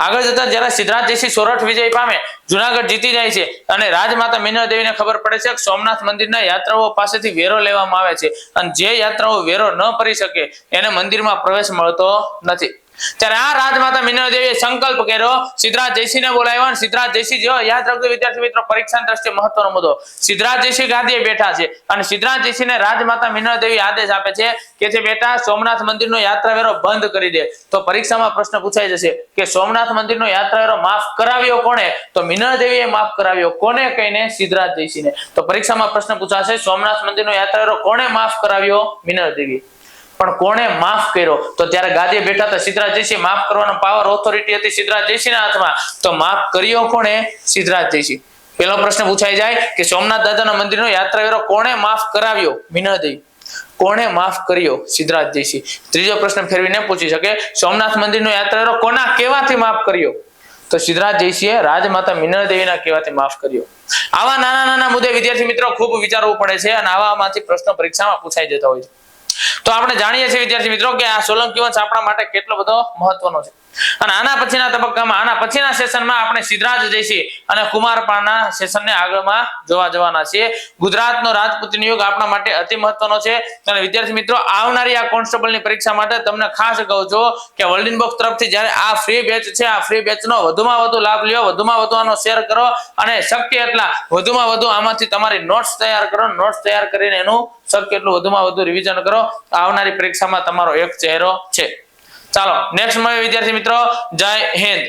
આગળ જતા જ્યારે સિદ્ધરાજ જયસિંહ સોરઠ વિજય પામે જુનાગઢ જીતી જાય છે અને રાજમાતા મીનળ દેવીને ખબર પડે છે કે સોમનાથ મંદિરના યાત્રાઓ પાસેથી વેરો લેવામાં આવે છે અને જે યાત્રાઓ વેરો ન ભરી શકે એને મંદિરમાં પ્રવેશ મળતો નથી. ત્યારે આ રાજમાતા મીનળ દેવીએ સંકલ્પ કર્યો, સિદ્ધરાજ જયસિંહને બોલાવ્યા અને સિદ્ધરાજ જયસિંહ જો યાદ રાખજો વિદ્યાર્થી મિત્રો પરીક્ષાની દ્રષ્ટિએ મહત્વનો મુદ્દો. સિદ્ધરાજ જયસિંહ ગાદીએ બેઠા છે અને સિદ્ધરાજ જયસિંહને રાજમાતા મીનળ દેવી આદેશ આપે છે કે જે બેટા સોમનાથ મંદિરનો યાત્રા વેરો બંધ કરી દે. તો પરીક્ષામાં પ્રશ્ન પૂછાઈ જશે કે સોમનાથ મંદિરનો યાત્રા વેરો માફ કરાવ્યો કોણે? તો મીનળ દેવીએ માફ કરાવ્યો. કોને કહીને? સિદ્ધરાજ જયસિંહને. તો પરીક્ષામાં પ્રશ્ન પૂછાશે સોમનાથ મંદિરનો યાત્રા વેરો કોણે માફ કરાવ્યો? મીનળ દેવી. પણ કોણે માફ કર્યો? તો ત્યારે ગાદીએ બેઠા હતા સિદ્ધરાજ જયસિંહ. માફ કરવાનો પાવર ઓથોરિટી હતી સિદ્ધરાજ જયસિંહના હાથમાં. તો માફ કર્યો કોણે? સિદ્ધરાજ જયસિંહ. પેલો પ્રશ્ન પૂછાઈ જાય કે સોમનાથ દાદાના મંદિરનો યાત્રા વેરો કોણે માફ કરાવ્યો? મીનળ દેવી. કોણે માફ કર્યો? સિદ્ધરાજ જયસિંહ. ત્રીજો પ્રશ્ન ફેરવીને પૂછી શકે સોમનાથ મંદિરનો યાત્રા વેરો કોના કહેવાથી માફ કર્યો? તો સિદ્ધરાજ જયસિંહે રાજમાતા મીનળ દેવીના કહેવાથી માફ કર્યો. આવા નાના નાના મુદ્દે વિદ્યાર્થી મિત્રો ખૂબ વિચારવું પડે છે અને આવામાંથી પ્રશ્નો પરીક્ષામાં પૂછાઈ જતા હોય છે. તો આપણે જાણીએ છીએ વિદ્યાર્થી મિત્રો કે આ સોલંકી વંશ આપણા માટે કેટલો બધો મહત્વનો છે. અને આના પછીના તબક્કામાં આના પછીના સેશનમાં આપણે સિદ્ધરાજ જયસિંહ અને કુમારપાળના સેશનને આગળમાં જોવા જવાના છીએ. ગુજરાતનો રાજપૂત નિયોગ આપણા માટે અતિ મહત્વનો છે અને વિદ્યાર્થી મિત્રો આવનારી આ કોન્સ્ટેબલની પરીક્ષા માટે તમને ખાસ કહું છું કે વર્લ્ડ બોક્સ તરફથી જ્યારે આ ફ્રી બેચ છે આ ફ્રી બેચનો વધુમાં વધુ લાભ લ્યો, વધુમાં વધુ આનો શેર કરો અને શક્ય એટલા વધુમાં વધુ આમાંથી તમારી નોટ્સ તૈયાર કરો. નોટ્સ તૈયાર કરીને એનું શક્ય એટલું વધુમાં વધુ રિવિઝન કરો. આવનારી પરીક્ષામાં તમારો એક ચહેરો છે. ચાલો નેક્સ્ટ મળીએ વિદ્યાર્થી મિત્રો. જય હિન્દ.